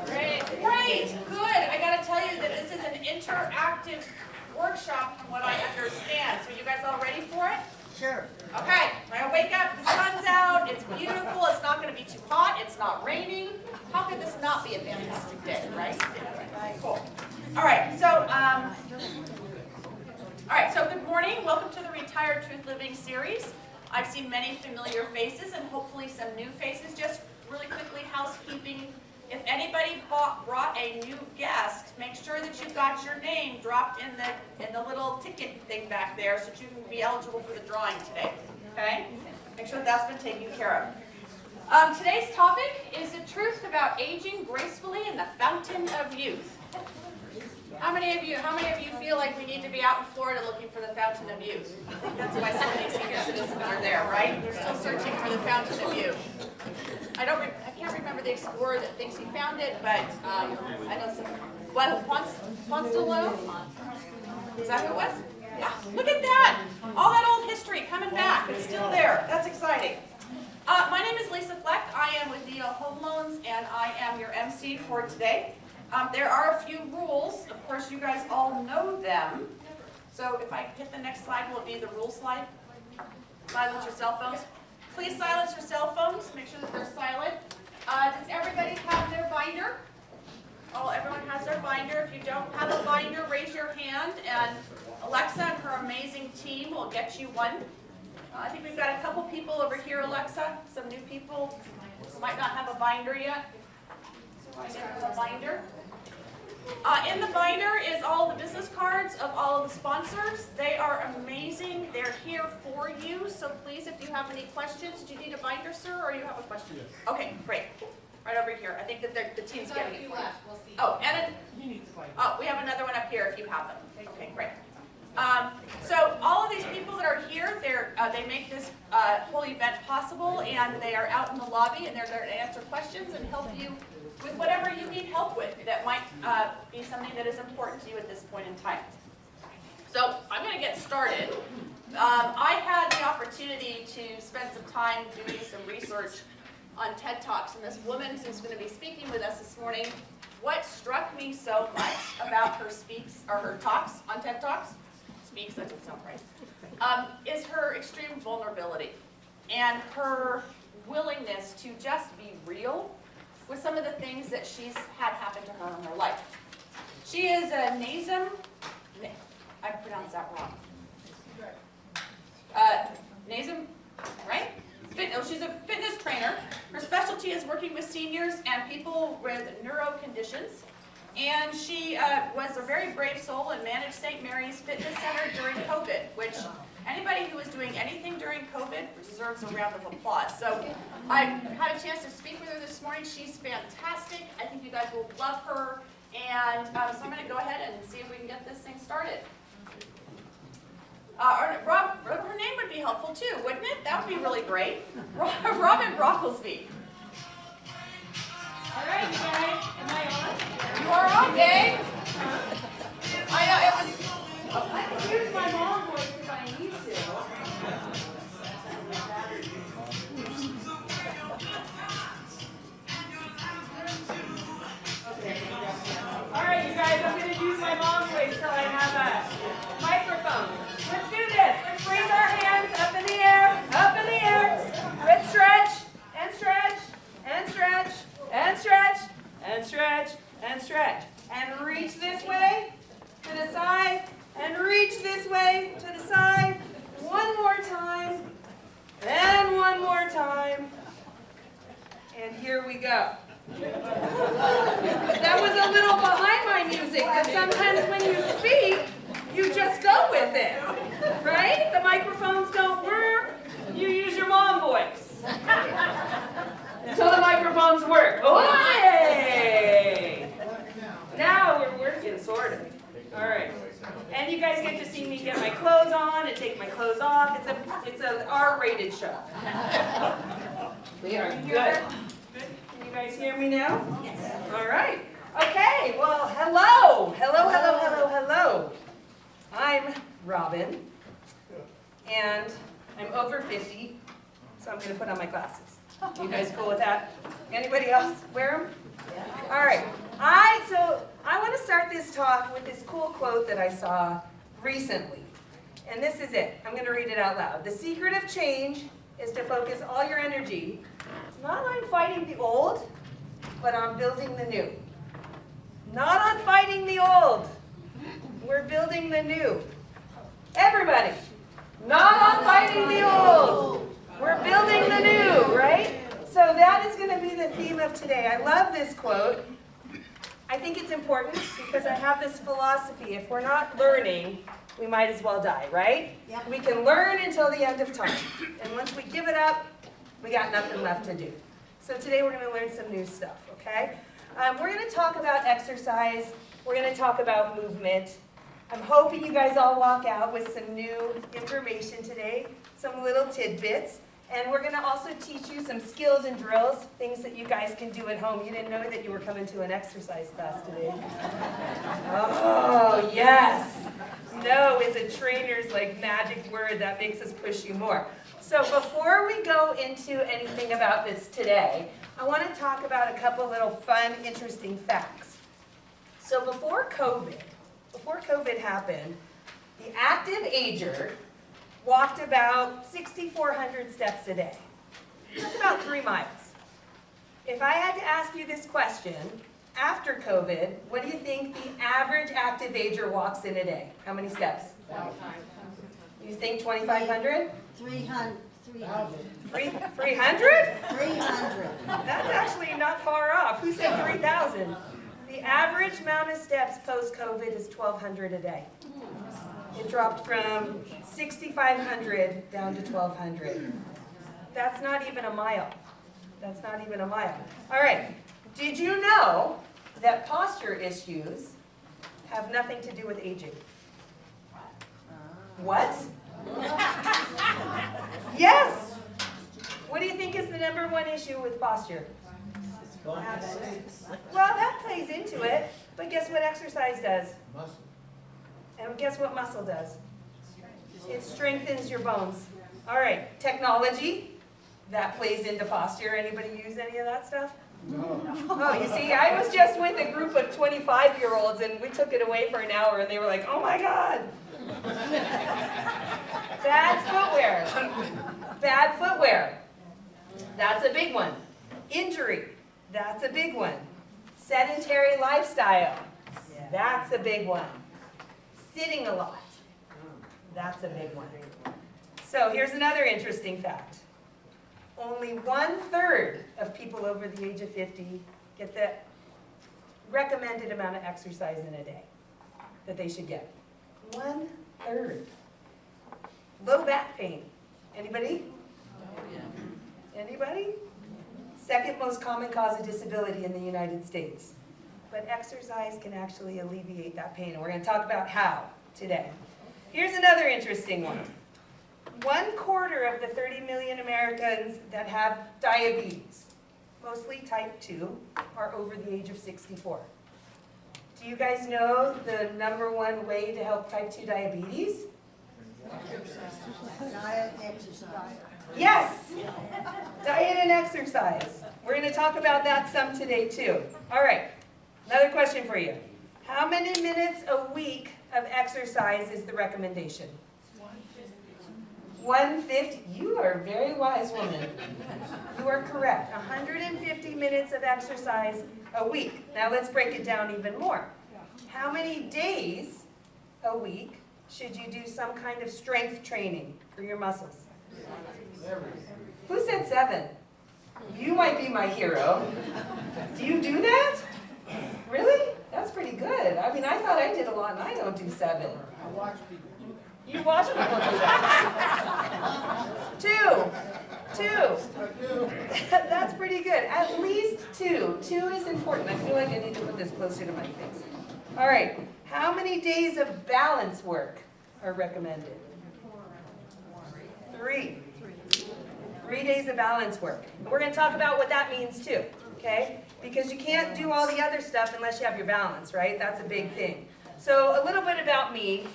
Great, great, good. I got to tell you that this is an interactive workshop from what I understand. So you guys all ready for it? Sure. Okay, when I wake up, the sun's out, it's beautiful, it's not going to be too hot, it's not raining. How could this not be a fantastic day, right? Cool. All right, so good morning. Welcome to the Retired Truth Living series. I've seen many familiar faces and hopefully some new faces. Just really quickly, housekeeping. If anybody brought a new guest, make sure that you've got your name dropped in the little ticket thing back there so that you can be eligible for the drawing today. Okay? Make sure that's been taken care of. Today's topic is the truth about aging gracefully in the fountain of youth. How many of you feel like we need to be out in Florida looking for the fountain of youth? I think that's why so many senior citizens are there, right? They're still searching for the fountain of youth. I can't remember the explorer that thinks he found it, but I know some. What, Ponce de Leon? Is that who it was? Yeah. Look at that! All that old history coming back. It's still there. That's exciting. My name is Lisa Fleck. I am with Neo Home Loans, and I am your MC for today. There are a few rules. Of course, you guys all know them. So if I hit the next slide, will it be the rule slide? Silence your cell phones. Please silence your cell phones. Make sure that they're silent. Does everybody have their binder? Oh, everyone has their binder. If you don't have a binder, raise your hand, and Alexa and her amazing team will get you one. I think we've got a couple people over here, Alexa. Some new people who might not have a binder yet. I have a binder. In the binder is all the business cards of all of the sponsors. They are amazing. They're here for you. So please, if you have any questions, do you need a binder, sir, or you have a question? Yes. Okay, great. Right over here. I think that the team's getting it. We'll see. Oh, and we have another one up here if you have them. Okay, great. So all of these people that are here, they make this whole event possible, and they are out in the lobby, and they're there to answer questions and help you with whatever you need help with that might be something that is important to you at this point in time. So I'm going to get started. I had the opportunity to spend some time doing some research on TED Talks, and this woman who's going to be speaking with us this morning, what struck me so much about her talks on TED Talks, that doesn't sound right, is her extreme vulnerability and her willingness to just be real with some of the things that she's had happen to her in her life. She is a I pronounced that wrong. Right? She's a fitness trainer. Her specialty is working with seniors and people with neuro conditions. And she was a very brave soul and managed St. Mary's Fitness Center during COVID, which anybody who was doing anything during COVID deserves a round of applause. So I had a chance to speak with her this morning. She's fantastic. I think you guys will love her. And so I'm going to go ahead and see if we can get this thing started. Her name would be helpful too, wouldn't it? That would be really great. Robin Brocklesby. All right, you guys, am I on? You are on, gang. I know it was. I can use my mom voice if I need to. Okay. All right, you guys, I'm going to use my mom voice till I have a microphone. Let's do this. Let's raise our hands up in the air, up in the air. Let's stretch, and stretch, and stretch, and stretch, and stretch, and stretch. And reach this way, to the side, and reach this way, to the side. One more time, and one more time. And here we go. That was a little behind my music, but sometimes when you speak, you just go with it, right? The microphones don't work, you use your mom voice. Until the microphones work. Hey! Now we're working, sort of. All right. And you guys get to see me get my clothes on and take my clothes off. It's an R-rated show. We are good. Can you guys hear me now? Yes. All right. Okay. Well, hello. Hello, hello, hello, hello. I'm Robin, and I'm over 50, so I'm going to put on my glasses. You guys cool with that? Anybody else wear them? All right. So I want to start this talk with this cool quote that I saw recently. And this is it. I'm going to read it out loud. The secret of change is to focus all your energy not on fighting the old, but on building the new. Not on fighting the old. We're building the new. Everybody. Not on fighting the old. We're building the new, right? So that is going to be the theme of today. I love this quote. I think it's important because I have this philosophy. If we're not learning, we might as well die, right? Yeah. We can learn until the end of time. And once we give it up, we got nothing left to do. So today we're going to learn some new stuff, okay? We're going to talk about exercise. We're going to talk about movement. I'm hoping you guys all walk out with some new information today, some little tidbits. And we're going to also teach you some skills and drills, things that you guys can do at home. You didn't know that you were coming to an exercise class today. Oh, yes. No is a trainer's magic word that makes us push you more. So before we go into anything about this today, I want to talk about a couple little fun, interesting facts. So before COVID happened, the active ager walked about 6,400 steps a day. That's about 3 miles. If I had to ask you this question, after COVID, what do you think the average active ager walks in a day? How many steps? You think 2,500? 300. 300? 300. That's actually not far off. Who said 3,000? The average amount of steps post-COVID is 1,200 a day. It dropped from 6,500 down to 1,200. That's not even a mile. That's not even a mile. All right. Did you know that posture issues have nothing to do with aging? What? Yes. What do you think is the #1 issue with posture? Well, that plays into it. But guess what exercise does? Muscle. And guess what muscle does? It strengthens your bones. All right, technology, that plays into posture. Anybody use any of that stuff? No. Oh, you see, I was just with a group of 25-year-olds and we took it away for an hour and they were like, oh my God. Bad footwear. Bad footwear. That's a big one. Injury. That's a big one. Sedentary lifestyle. That's a big one. Sitting a lot. That's a big one. So here's another interesting fact. Only 1/3 of people over the age of 50 get the recommended amount of exercise in a day that they should get. 1/3. Low back pain. Anybody? Anybody? Second most common cause of disability in the United States. But exercise can actually alleviate that pain. And we're going to talk about how today. Here's another interesting one. 1/4 of the 30 million Americans that have diabetes, mostly type 2, are over the age of 64. Do you guys know the #1 way to help type 2 diabetes? Diet, exercise. Yes! Diet and exercise. We're going to talk about that some today too. All right, another question for you. How many minutes a week of exercise is the recommendation? 150. You are a very wise woman. You are correct. 150 minutes of exercise a week. Now let's break it down even more. How many days a week should you do some kind of strength training for your muscles? Who said 7? You might be my hero. Do you do that? Really? That's pretty good. I mean, I thought I did a lot and I don't do 7. I watch people. You watch people do that. 2. That's pretty good. At least 2. 2 is important. I feel like I need to put this closer to my face. All right. How many days of balance work are recommended? 3. 3 days of balance work. And we're going to talk about what that means too, okay? Because you can't do all the other stuff unless you have your balance, right? That's a big thing. So a little bit about me.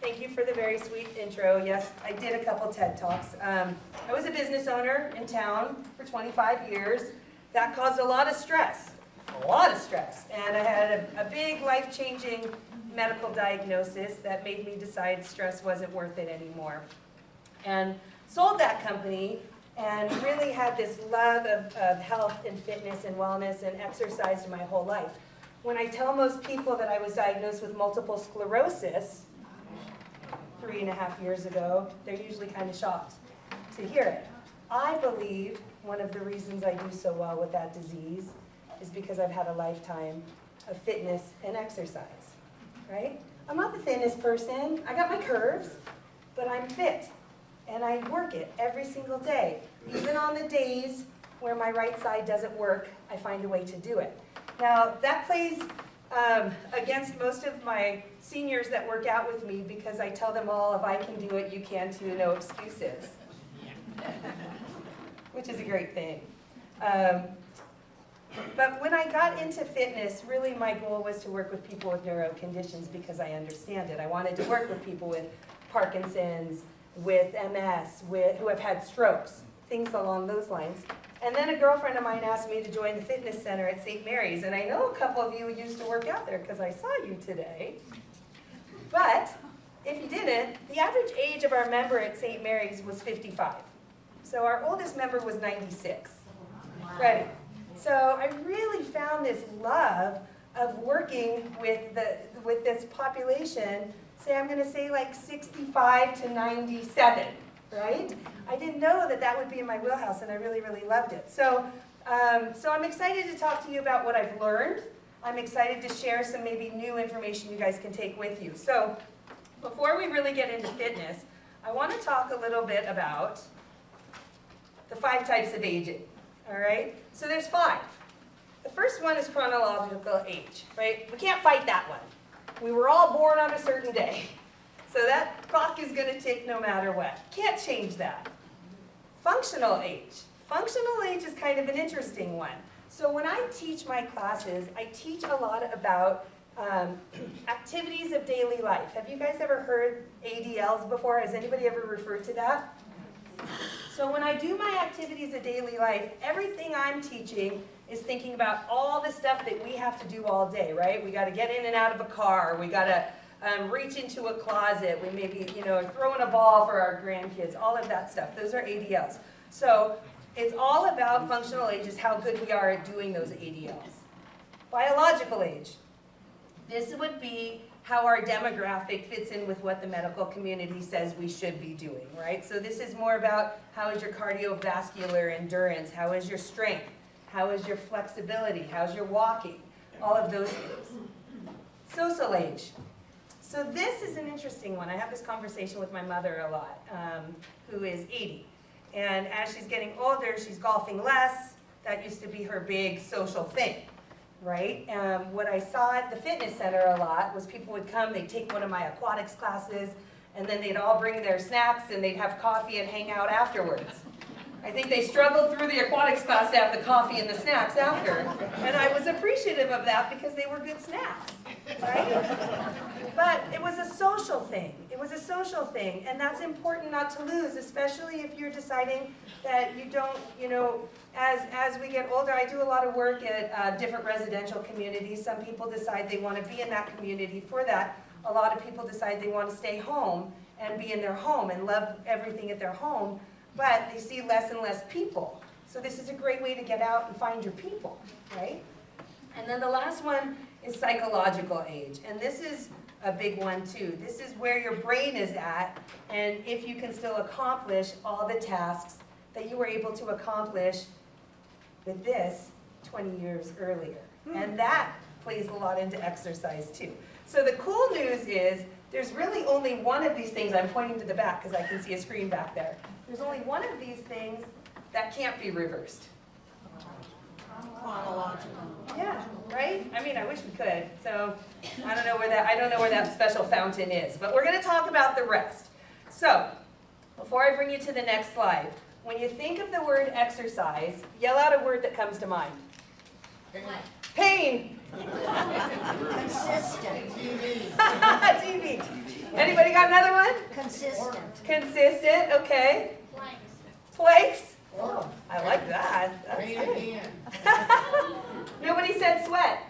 Thank you for the very sweet intro. Yes, I did a couple TED Talks. I was a business owner in town for 25 years. that caused a lot of stress, and I had a big life-changing medical diagnosis that made me decide stress wasn't worth it anymore. And sold that company and really had this love of health and fitness and wellness and exercise my whole life. When I tell most people that I was diagnosed with multiple sclerosis 3.5 years ago, they're usually kind of shocked to hear it. I believe one of the reasons I do so well with that disease is because I've had a lifetime of fitness and exercise, right? I'm not the thinnest person. I got my curves, but I'm fit. And I work it every single day. Even on the days where my right side doesn't work, I find a way to do it. Now, that plays against most of my seniors that work out with me because I tell them all, if I can do it, you can too, no excuses. Which is a great thing. But when I got into fitness, really my goal was to work with people with neuro conditions because I understand it. I wanted to work with people with Parkinson's, with MS, who have had strokes, things along those lines. And then a girlfriend of mine asked me to join the fitness center at St. Mary's, and I know a couple of you used to work out there because I saw you today. But if you didn't, the average age of our member at St. Mary's was 55. So our oldest member was 96. Ready? So I really found this love of working with this population, say I'm going to say like 65 to 97, right? I didn't know that that would be in my wheelhouse, and I really, really loved it. So I'm excited to talk to you about what I've learned. I'm excited to share some maybe new information you guys can take with you. So before we really get into fitness, I want to talk a little bit about the 5 types of aging, all right? So there's 5. The first one is chronological age, right? We can't fight that one. We were all born on a certain day. So that clock is going to tick no matter what. Can't change that. Functional age. Functional age is kind of an interesting one. So when I teach my classes, I teach a lot about activities of daily life. Have you guys ever heard ADLs before? Has anybody ever referred to that? So when I do my activities of daily life, everything I'm teaching is thinking about all the stuff that we have to do all day, right? We got to get in and out of a car. We got to reach into a closet. We maybe, throwing a ball for our grandkids, all of that stuff. Those are ADLs. So it's all about functional age, is how good we are at doing those ADLs. Biological age. This would be how our demographic fits in with what the medical community says we should be doing, right? So this is more about how is your cardiovascular endurance, how is your strength, how is your flexibility, how's your walking, all of those things. Social age. So this is an interesting one. I have this conversation with my mother a lot, who is 80. And as she's getting older, she's golfing less. That used to be her big social thing, right? What I saw at the fitness center a lot was people would come, they'd take one of my aquatics classes, and then they'd all bring their snacks and they'd have coffee and hang out afterwards. I think they struggled through the aquatics class to have the coffee and the snacks after. And I was appreciative of that because they were good snacks, right? But it was a social thing. It was a social thing. And that's important not to lose, especially if you're deciding that you don't, as we get older, I do a lot of work at different residential communities. Some people decide they want to be in that community for that. A lot of people decide they want to stay home and be in their home and love everything at their home. But they see less and less people. So this is a great way to get out and find your people, right? And then the last one is psychological age. And this is a big one too. This is where your brain is at, and if you can still accomplish all the tasks that you were able to accomplish with this 20 years earlier. And that plays a lot into exercise too. So the cool news is there's really only one of these things. I'm pointing to the back because I can see a screen back there. There's only one of these things that can't be reversed. Chronological. Yeah, right? I mean, I wish we could. So I don't know where that special fountain is, but we're going to talk about the rest. So before I bring you to the next slide, when you think of the word exercise, yell out a word that comes to mind. Pain. Consistent. TV. Anybody got another one? Consistent. Consistent, okay. Planks. Oh, I like that. That's Rain good. again. Nobody said sweat.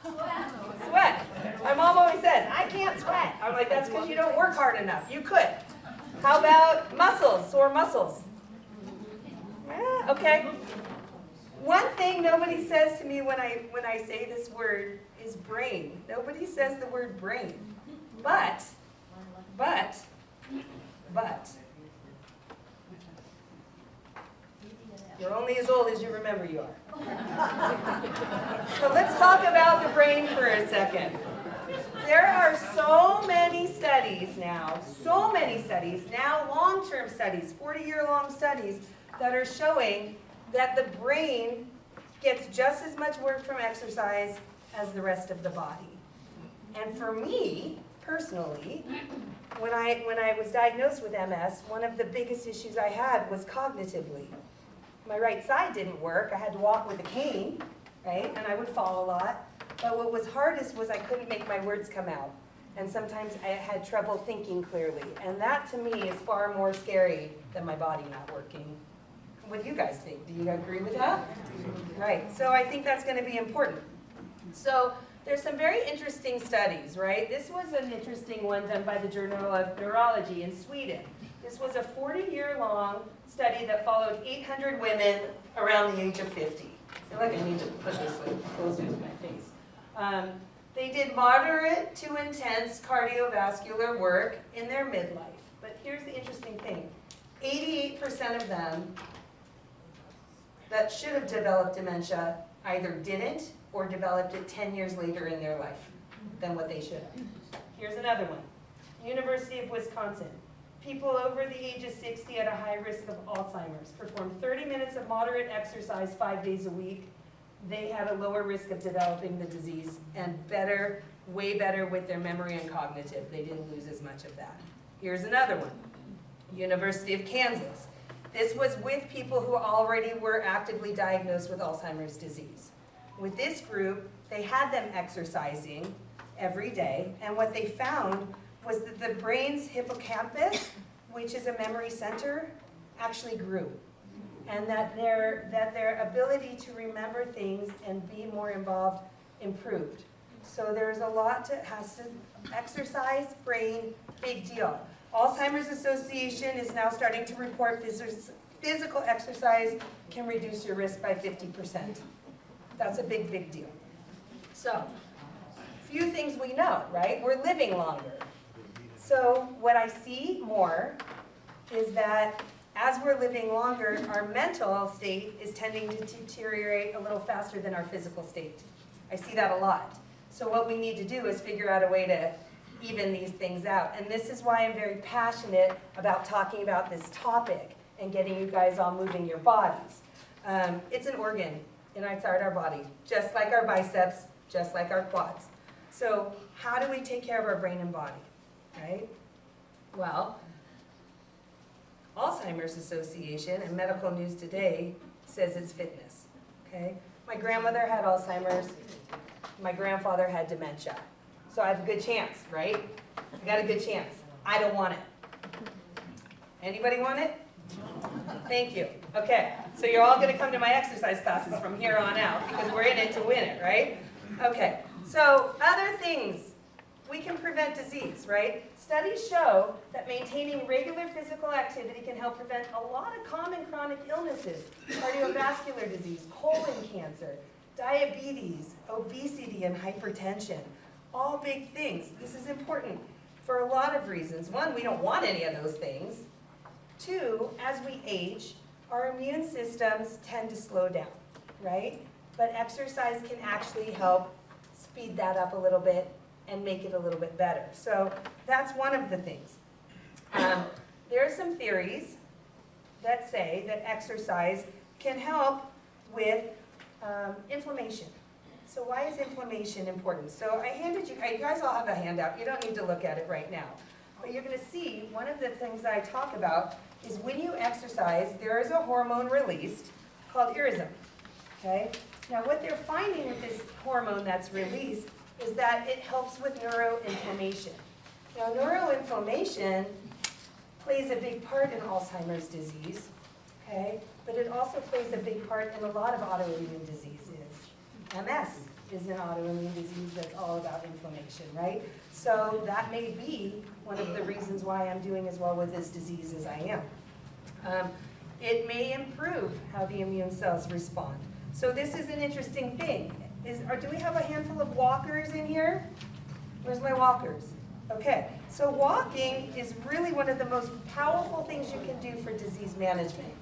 Sweat. My mom always says, I can't sweat. I'm like, that's because you don't work hard enough. You could. How about muscles, sore muscles? Yeah, okay. One thing nobody says to me when I say this word is brain. Nobody says the word brain. But, you're only as old as you remember you are. So let's talk about the brain for a second. There are so many studies now, long-term studies, 40-year-long studies, that are showing that the brain gets just as much work from exercise as the rest of the body. And for me, personally, when I was diagnosed with MS, one of the biggest issues I had was cognitively. My right side didn't work. I had to walk with a cane, right? And I would fall a lot. But what was hardest was I couldn't make my words come out. And sometimes I had trouble thinking clearly. And that to me is far more scary than my body not working. What do you guys think? Do you agree with that? Right. So I think that's going to be important. So there's some very interesting studies, right? This was an interesting one done by the Journal of Neurology in Sweden. This was a 40-year-long study that followed 800 women around the age of 50. I feel like I need to put this like closer to my face. They did moderate to intense cardiovascular work in their midlife. But here's the interesting thing. 88% of them that should have developed dementia either didn't or developed it 10 years later in their life than what they should have. Here's another one. University of Wisconsin. People over the age of 60 at a high risk of Alzheimer's performed 30 minutes of moderate exercise 5 days a week. They had a lower risk of developing the disease and better, way better with their memory and cognitive. They didn't lose as much of that. Here's another one. University of Kansas. This was with people who already were actively diagnosed with Alzheimer's disease. With this group, they had them exercising every day, and what they found was that the brain's hippocampus, which is a memory center, actually grew. And that their ability to remember things and be more involved improved. So there's a lot to exercise, brain, big deal. Alzheimer's Association is now starting to report physical exercise can reduce your risk by 50%. That's a big, big deal. So, few things we know, right? We're living longer. So what I see more is that as we're living longer, our mental state is tending to deteriorate a little faster than our physical state. I see that a lot. So what we need to do is figure out a way to even these things out. And this is why I'm very passionate about talking about this topic and getting you guys all moving your bodies. It's an organ inside our body, just like our biceps, just like our quads. So how do we take care of our brain and body, right? Well, Alzheimer's Association and Medical News Today says it's fitness, okay? My grandmother had Alzheimer's. My grandfather had dementia. So I have a good chance, right? I got a good chance. I don't want it. Anybody want it? Thank you. Okay, so you're all going to come to my exercise classes from here on out because we're in it to win it, right? Okay, so other things. We can prevent disease, right? Studies show that maintaining regular physical activity can help prevent a lot of common chronic illnesses, cardiovascular disease, colon cancer, diabetes, obesity, and hypertension. All big things. This is important for a lot of reasons. One, we don't want any of those things. Two, as we age, our immune systems tend to slow down, right? But exercise can actually help speed that up a little bit and make it a little bit better. So that's one of the things. There are some theories that say that exercise can help with inflammation. So why is inflammation important? So I handed you guys all have a handout. You don't need to look at it right now. But you're going to see one of the things that I talk about is when you exercise, there is a hormone released called irisin. Okay? Now what they're finding with this hormone that's released is that it helps with neuroinflammation. Now neuroinflammation plays a big part in Alzheimer's disease. okay? But it also plays a big part in a lot of autoimmune diseases. MS is an autoimmune disease that's all about inflammation, right? So that may be one of the reasons why I'm doing as well with this disease as I am. It may improve how the immune cells respond. So this is an interesting thing. Do we have a handful of walkers in here? Where's my walkers? Okay, so walking is really one of the most powerful things you can do for disease management.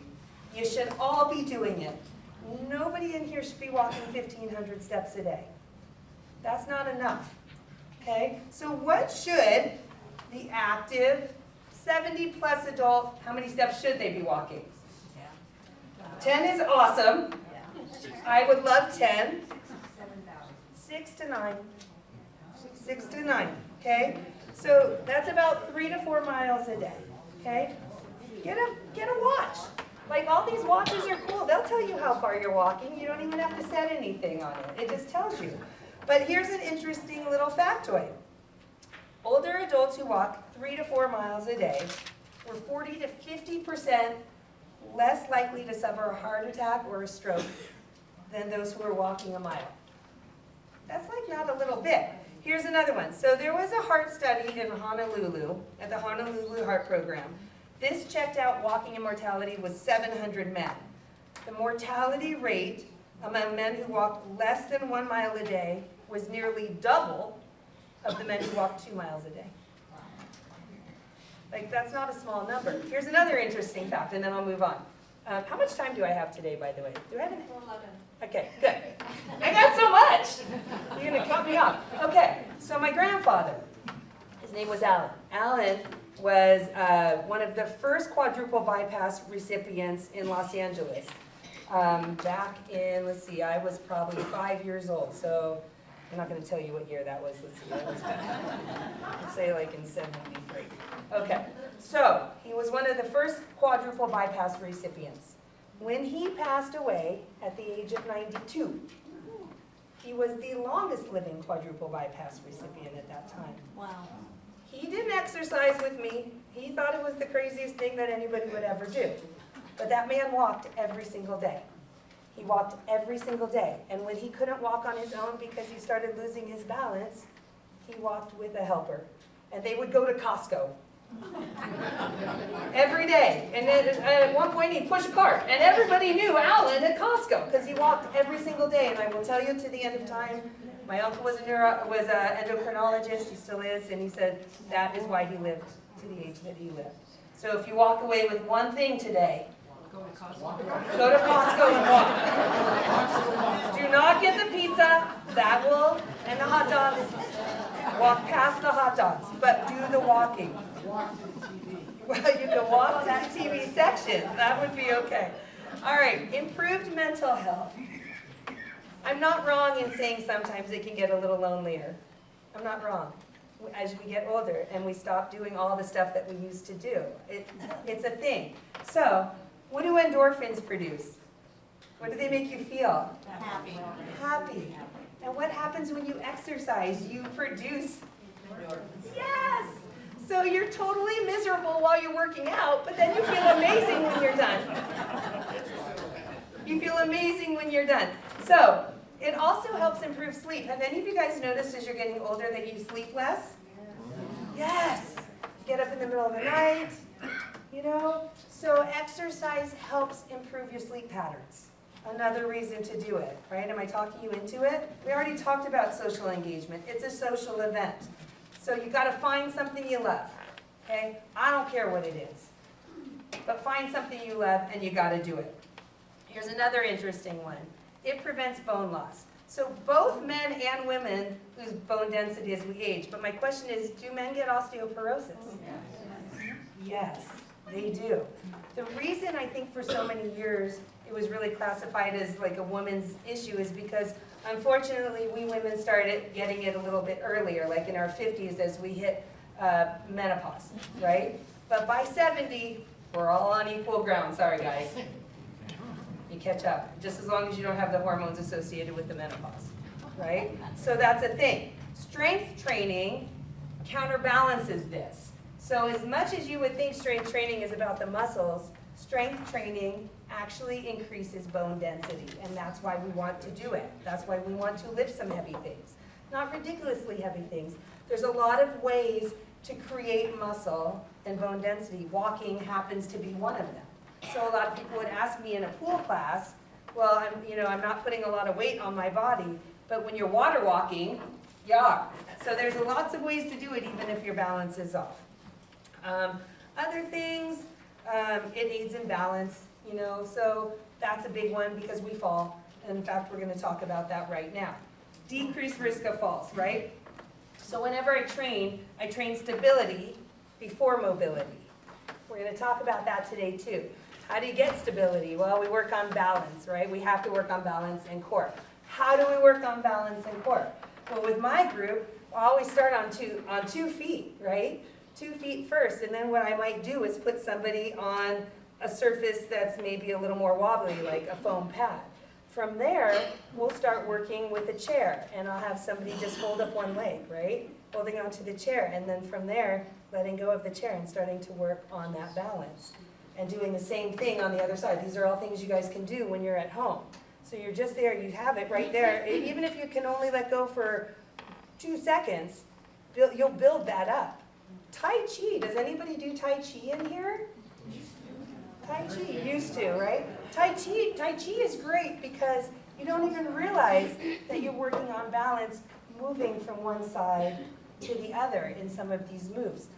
You should all be doing it. Nobody in here should be walking 1,500 steps a day. That's not enough, okay? So what should the active 70-plus adult, how many steps should they be walking? 10 is awesome. I would love 10. 6 to 9. 6 to 9, okay? So that's about 3 to 4 miles a day, okay? Get a watch. Like, all these watches are cool. They'll tell you how far you're walking. You don't even have to set anything on it. It just tells you. But here's an interesting little factoid. Older adults who walk 3 to 4 miles a day were 40 to 50% less likely to suffer a heart attack or a stroke than those who are walking a mile. That's like not a little bit. Here's another one. So there was a heart study in Honolulu, at the Honolulu Heart Program. This checked out walking and mortality with 700 men. The mortality rate among men who walked less than 1 mile a day was nearly double of the men who walked 2 miles a day. Like, that's not a small number. Here's another interesting fact, and then I'll move on. How much time do I have today, by the way? Do I have 11. Okay, good. I got so much. You're going to cut me off. Okay, so my grandfather, his name was Alan. Alan was one of the first quadruple bypass recipients in Los Angeles. Back in, let's see, I was probably 5 years old, so I'm not going to tell you what year that was. Let's see, let's say like in 73. Okay, so he was one of the first quadruple bypass recipients. When he passed away at the age of 92, he was the longest living quadruple bypass recipient at that time. Wow. He didn't exercise with me. He thought it was the craziest thing that anybody would ever do. But that man walked every single day. He walked every single day. And when he couldn't walk on his own because he started losing his balance, he walked with a helper. And they would go to Costco every day. And then at one point he'd push a cart. And everybody knew Alan at Costco because he walked every single day. And I will tell you, to the end of time, my uncle was an endocrinologist, he still is, and he said that is why he lived to the age that he lived. So if you walk away with one thing today, go to Costco and walk. Do not get the pizza, and the hot dogs. Walk past the hot dogs, but do the walking. Well, you can walk to the TV section. That would be okay. All right, improved mental health. I'm not wrong in saying sometimes it can get a little lonelier. I'm not wrong. As we get older and we stop doing all the stuff that we used to do. It's a thing. So, what do endorphins produce? What do they make you feel? Happy. Happy. And what happens when you exercise? You produce. Yes! So you're totally miserable while you're working out, but then you feel amazing when you're done. You feel amazing when you're done. So, it also helps improve sleep. Have any of you guys noticed as you're getting older that you sleep less? Yes. Get up in the middle of the night, you know? So exercise helps improve your sleep patterns. Another reason to do it, right? Am I talking you into it? We already talked about social engagement. It's a social event. So you got to find something you love, okay? I don't care what it is. But find something you love and you got to do it. Here's another interesting one. It prevents bone loss. So both men and women lose bone density as we age. But my question is, do men get osteoporosis? Yes, they do. The reason I think for so many years it was really classified as like a woman's issue is because unfortunately we women started getting it a little bit earlier, like in our 50s as we hit menopause, right? But by 70, we're all on equal ground. Sorry, guys. You catch up, just as long as you don't have the hormones associated with the menopause, right? So that's a thing. Strength training counterbalances this. So as much as you would think strength training is about the muscles, strength training actually increases bone density, and that's why we want to do it. That's why we want to lift some heavy things. Not ridiculously heavy things. There's a lot of ways to create muscle and bone density. Walking happens to be one of them. So a lot of people would ask me in a pool class, well, I'm not putting a lot of weight on my body, but when you're water walking, you are. So there's lots of ways to do it, even if your balance is off. Other things, it aids in balance, so that's a big one because we fall. In fact, we're going to talk about that right now. Decreased risk of falls, right? So whenever I train stability before mobility. We're going to talk about that today too. How do you get stability? Well, we work on balance, right? We have to work on balance and core. How do we work on balance and core? Well, with my group, I always start on 2 feet, right? 2 feet first, and then what I might do is put somebody on a surface that's maybe a little more wobbly, like a foam pad. From there, we'll start working with a chair, and I'll have somebody just hold up one leg, right? Holding onto the chair, and then from there, letting go of the chair and starting to work on that balance. And doing the same thing on the other side. These are all things you guys can do when you're at home. So you're just there, you have it right there. Even if you can only let go for 2 seconds, you'll build that up. Tai Chi, does anybody do Tai Chi in here? Tai Chi, used to, right? Tai Chi is great because you don't even realize that you're working on balance, moving from one side to the other in some of these moves.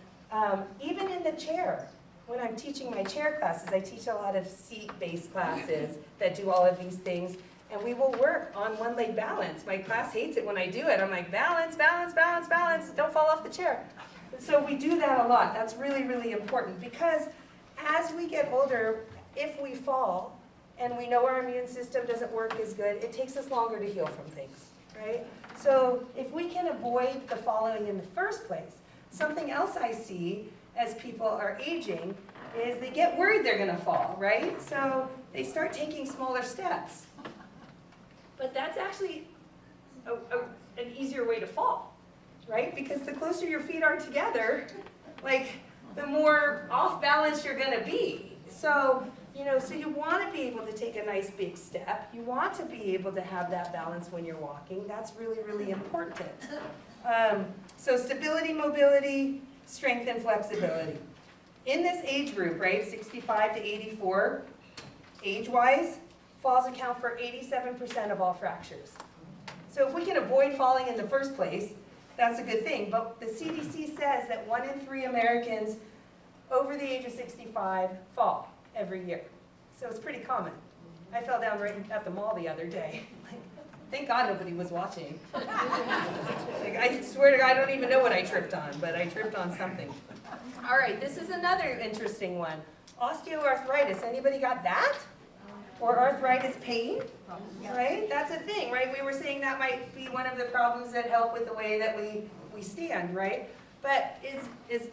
Even in the chair, when I'm teaching my chair classes, I teach a lot of seat-based classes that do all of these things, and we will work on one-leg balance. My class hates it when I do it. I'm like, balance, balance, balance, balance, don't fall off the chair. So we do that a lot. That's really, really important because as we get older, if we fall and we know our immune system doesn't work as good, it takes us longer to heal from things, right? So if we can avoid the falling in the first place, something else I see as people are aging is they get worried they're going to fall, right? So they start taking smaller steps. But that's actually an easier way to fall, right? Because the closer your feet are together, the more off balance you're going to be. So, so you want to be able to take a nice big step. You want to be able to have that balance when you're walking. That's really, really important. So stability, mobility, strength, and flexibility. In this age group, right, 65 to 84, age-wise, falls account for 87% of all fractures. So if we can avoid falling in the first place, that's a good thing. But the CDC says that 1 in 3 Americans over the age of 65 fall every year. So it's pretty common. I fell down right at the mall the other day. Thank God nobody was watching. I swear to God, I don't even know what I tripped on, but I tripped on something. All right, this is another interesting one. Osteoarthritis. Anybody got that? Or arthritis pain? Right? That's a thing, right? We were saying that might be one of the problems that help with the way that we stand, right? But as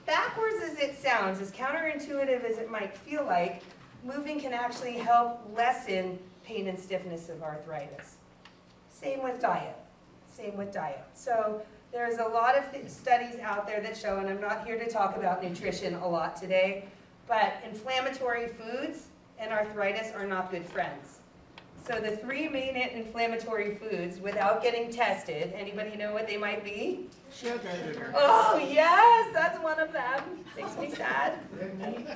backwards as it sounds, as counterintuitive as it might feel like, moving can actually help lessen pain and stiffness of arthritis. Same with diet. Same with diet. So there's a lot of studies out there that show, and I'm not here to talk about nutrition a lot today, but inflammatory foods and arthritis are not good friends. So the 3 main inflammatory foods, without getting tested, anybody know what they might be? Sugar. Oh yes, that's one of them. Makes me sad. Grain.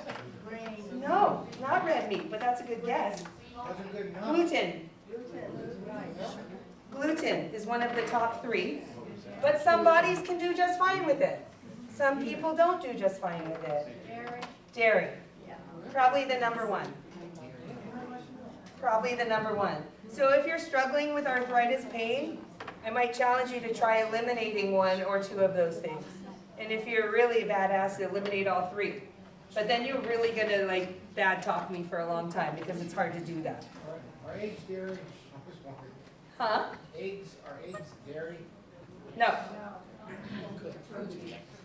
No, not red meat, but that's a good guess. Gluten. Gluten is one of the top 3, but some bodies can do just fine with it. Some people don't do just fine with it. Dairy. Probably the number 1. Probably the number 1. So if you're struggling with arthritis pain, I might challenge you to try eliminating 1 or 2 of those things. And if you're really a badass, eliminate all 3. But then you're really going to bad talk me for a long time because it's hard to do that. Are eggs dairy? Huh? Are eggs dairy? No.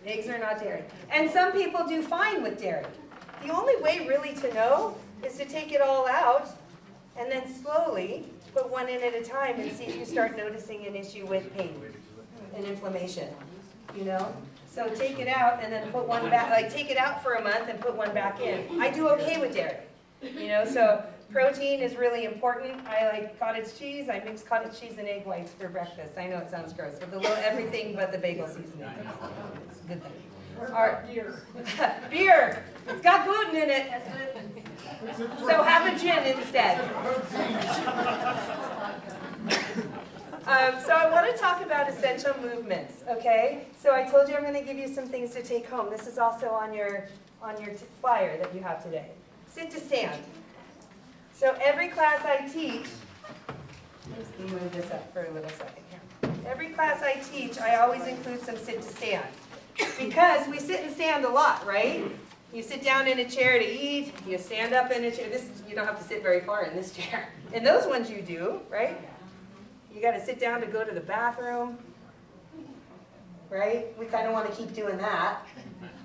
Eggs are not dairy. And some people do fine with dairy. The only way really to know is to take it all out and then slowly put 1 in at a time and see if you start noticing an issue with pain and inflammation, So take it out and then put one back, like take it out for a month and put one back in. I do okay with dairy, you know, so protein is really important. I like cottage cheese. I mix cottage cheese and egg whites for breakfast. I know it sounds gross, with a little everything but the bagel seasoning. It's a good thing. Beer. Beer. It's got gluten in it. So have a gin instead. So I want to talk about essential movements, okay? So I told you I'm going to give you some things to take home. This is also on your flyer that you have today. Sit to stand. So every class I teach, let's move this up for a little second here. Every class I teach, I always include some sit to stand. Because we sit and stand a lot, right? You sit down in a chair to eat, you stand up in a chair. You don't have to sit very far in this chair. In those ones you do, right? You got to sit down to go to the bathroom, right? We kind of want to keep doing that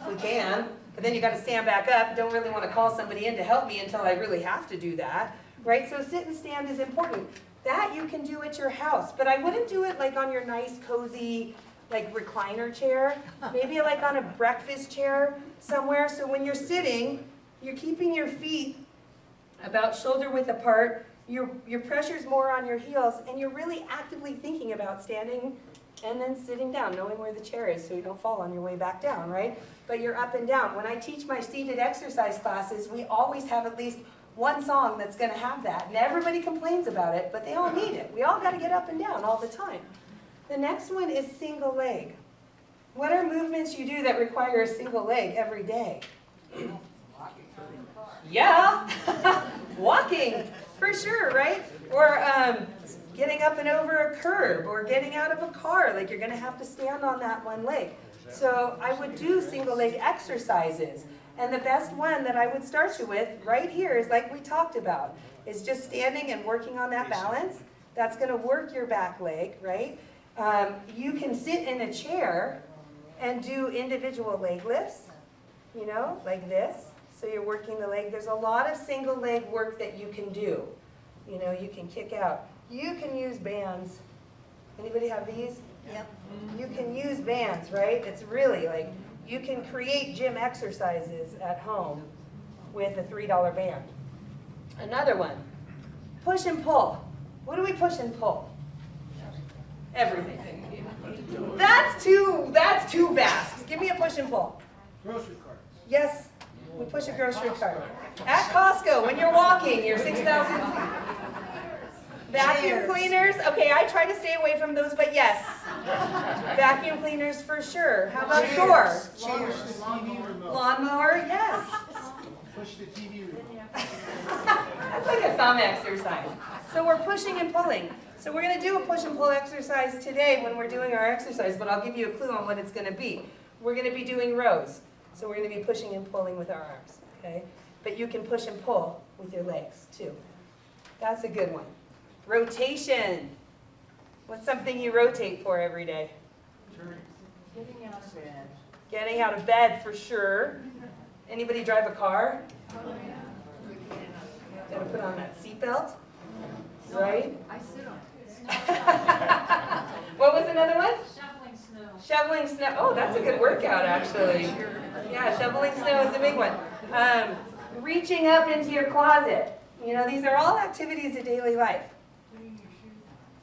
if we can. But then you got to stand back up. Don't really want to call somebody in to help me until I really have to do that, right? So sit and stand is important. That you can do at your house, but I wouldn't do it like on your nice, cozy, like recliner chair. Maybe like on a breakfast chair somewhere. So when you're sitting, you're keeping your feet about shoulder width apart. Your pressure's more on your heels, and you're really actively thinking about standing and then sitting down, knowing where the chair is so you don't fall on your way back down, right? But you're up and down. When I teach my seated exercise classes, we always have at least one song that's going to have that. And everybody complains about it, but they all need it. We all got to get up and down all the time. The next one is single leg. What are movements you do that require a single leg every day? Yeah, walking, for sure, right? Or getting up and over a curb, or getting out of a car, like you're going to have to stand on that one leg. So I would do single leg exercises. And the best one that I would start you with right here is like we talked about, is just standing and working on that balance. That's going to work your back leg, right? You can sit in a chair and do individual leg lifts, you know, like this. So you're working the leg. There's a lot of single leg work that you can do. You know, you can kick out. You can use bands. Anybody have these? Yep. You can use bands, right? It's really like, you can create gym exercises at home with a $3 band. Another one, push and pull. What do we push and pull? Everything. That's too vast. Give me a push and pull. Grocery carts. Yes, we push a grocery cart. At Costco, when you're walking, you're 6,000 feet. Vacuum cleaners, okay, I try to stay away from those, but yes. Vacuum cleaners for sure. How about door? Chairs. Lawnmower, yes. Push the TV remote. That's like a thumb exercise. So we're pushing and pulling. So we're going to do a push and pull exercise today when we're doing our exercise, but I'll give you a clue on what it's going to be. We're going to be doing rows. So we're going to be pushing and pulling with our arms, okay? But you can push and pull with your legs too. That's a good one. Rotation. What's something you rotate for every day? Getting out of bed. Getting out of bed for sure. Anybody drive a car? Got to put on that seatbelt, right? I sit on it. What was another one? Shoveling snow. Shoveling snow. Oh, that's a good workout, actually. Yeah, shoveling snow is a big one. Reaching up into your closet. You know, these are all activities of daily life.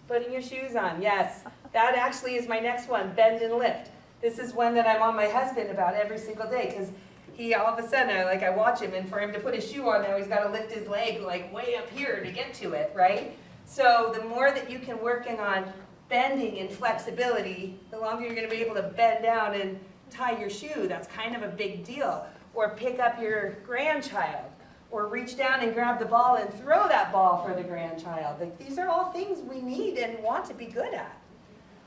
Putting your shoes on, yes. That actually is my next one, bend and lift. This is one that I'm on my husband about every single day, because he, all of a sudden, I watch him, and for him to put his shoe on now, he's got to lift his leg like way up here to get to it, right? So the more that you can work in on bending and flexibility, the longer you're going to be able to bend down and tie your shoe. That's kind of a big deal. Or pick up your grandchild. Or reach down and grab the ball and throw that ball for the grandchild. Like, these are all things we need and want to be good at.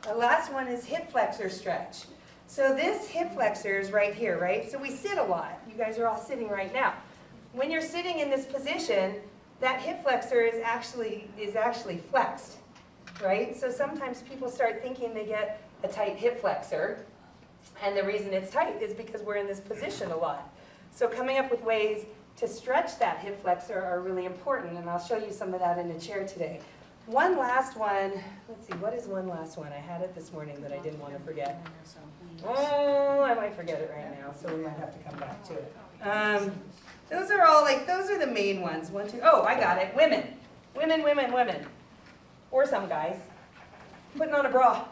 The last one is hip flexor stretch. So this hip flexor is right here, right? So we sit a lot. You guys are all sitting right now. When you're sitting in this position, that hip flexor is actually flexed, right? So sometimes people start thinking they get a tight hip flexor, and the reason it's tight is because we're in this position a lot. So coming up with ways to stretch that hip flexor are really important, and I'll show you some of that in a chair today. One last one. Let's see, what is one last one? I had it this morning that I didn't want to forget. Oh, I might forget it right now, so we might have to come back to it. Those are all those are the main ones. One, two, oh, I got it. Women. Women, women, women. Or some guys. Putting on a bra.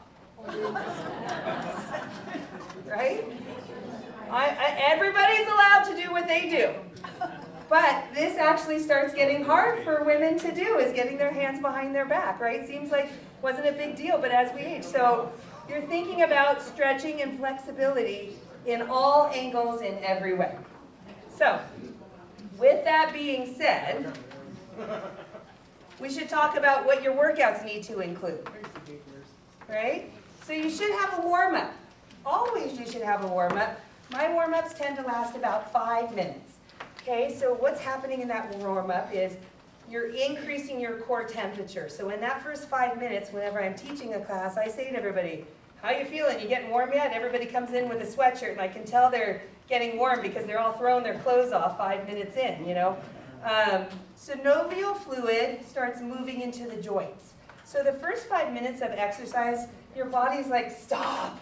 Right? Everybody's allowed to do what they do. But this actually starts getting hard for women to do, is getting their hands behind their back, right? Seems like wasn't a big deal, but as we age. So you're thinking about stretching and flexibility in all angles in every way. So with that being said, we should talk about what your workouts need to include, right? So you should have a warm-up. Always you should have a warm-up. My warm-ups tend to last about 5 minutes. Okay, so what's happening in that warm-up is you're increasing your core temperature. So in that first 5 minutes, whenever I'm teaching a class, I say to everybody, how you feeling? You getting warm yet? Everybody comes in with a sweatshirt, and I can tell they're getting warm because they're all throwing their clothes off 5 minutes in, you know. Synovial fluid starts moving into the joints. So the first 5 minutes of exercise, your body's like, stop.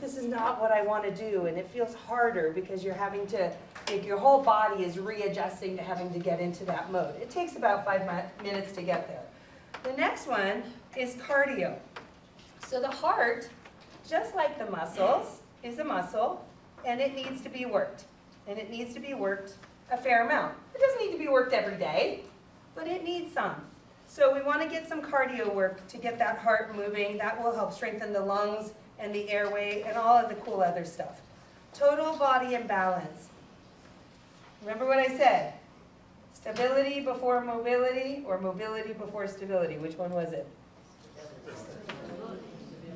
This is not what I want to do, and it feels harder because you're having to, your whole body is readjusting to having to get into that mode. It takes about 5 minutes to get there. The next one is cardio. So the heart, just like the muscles, is a muscle, and it needs to be worked. And it needs to be worked a fair amount. It doesn't need to be worked every day, but it needs some. So we want to get some cardio work to get that heart moving. That will help strengthen the lungs and the airway and all of the cool other stuff. Total body imbalance. Remember what I said? Stability before mobility, or mobility before stability. Which one was it?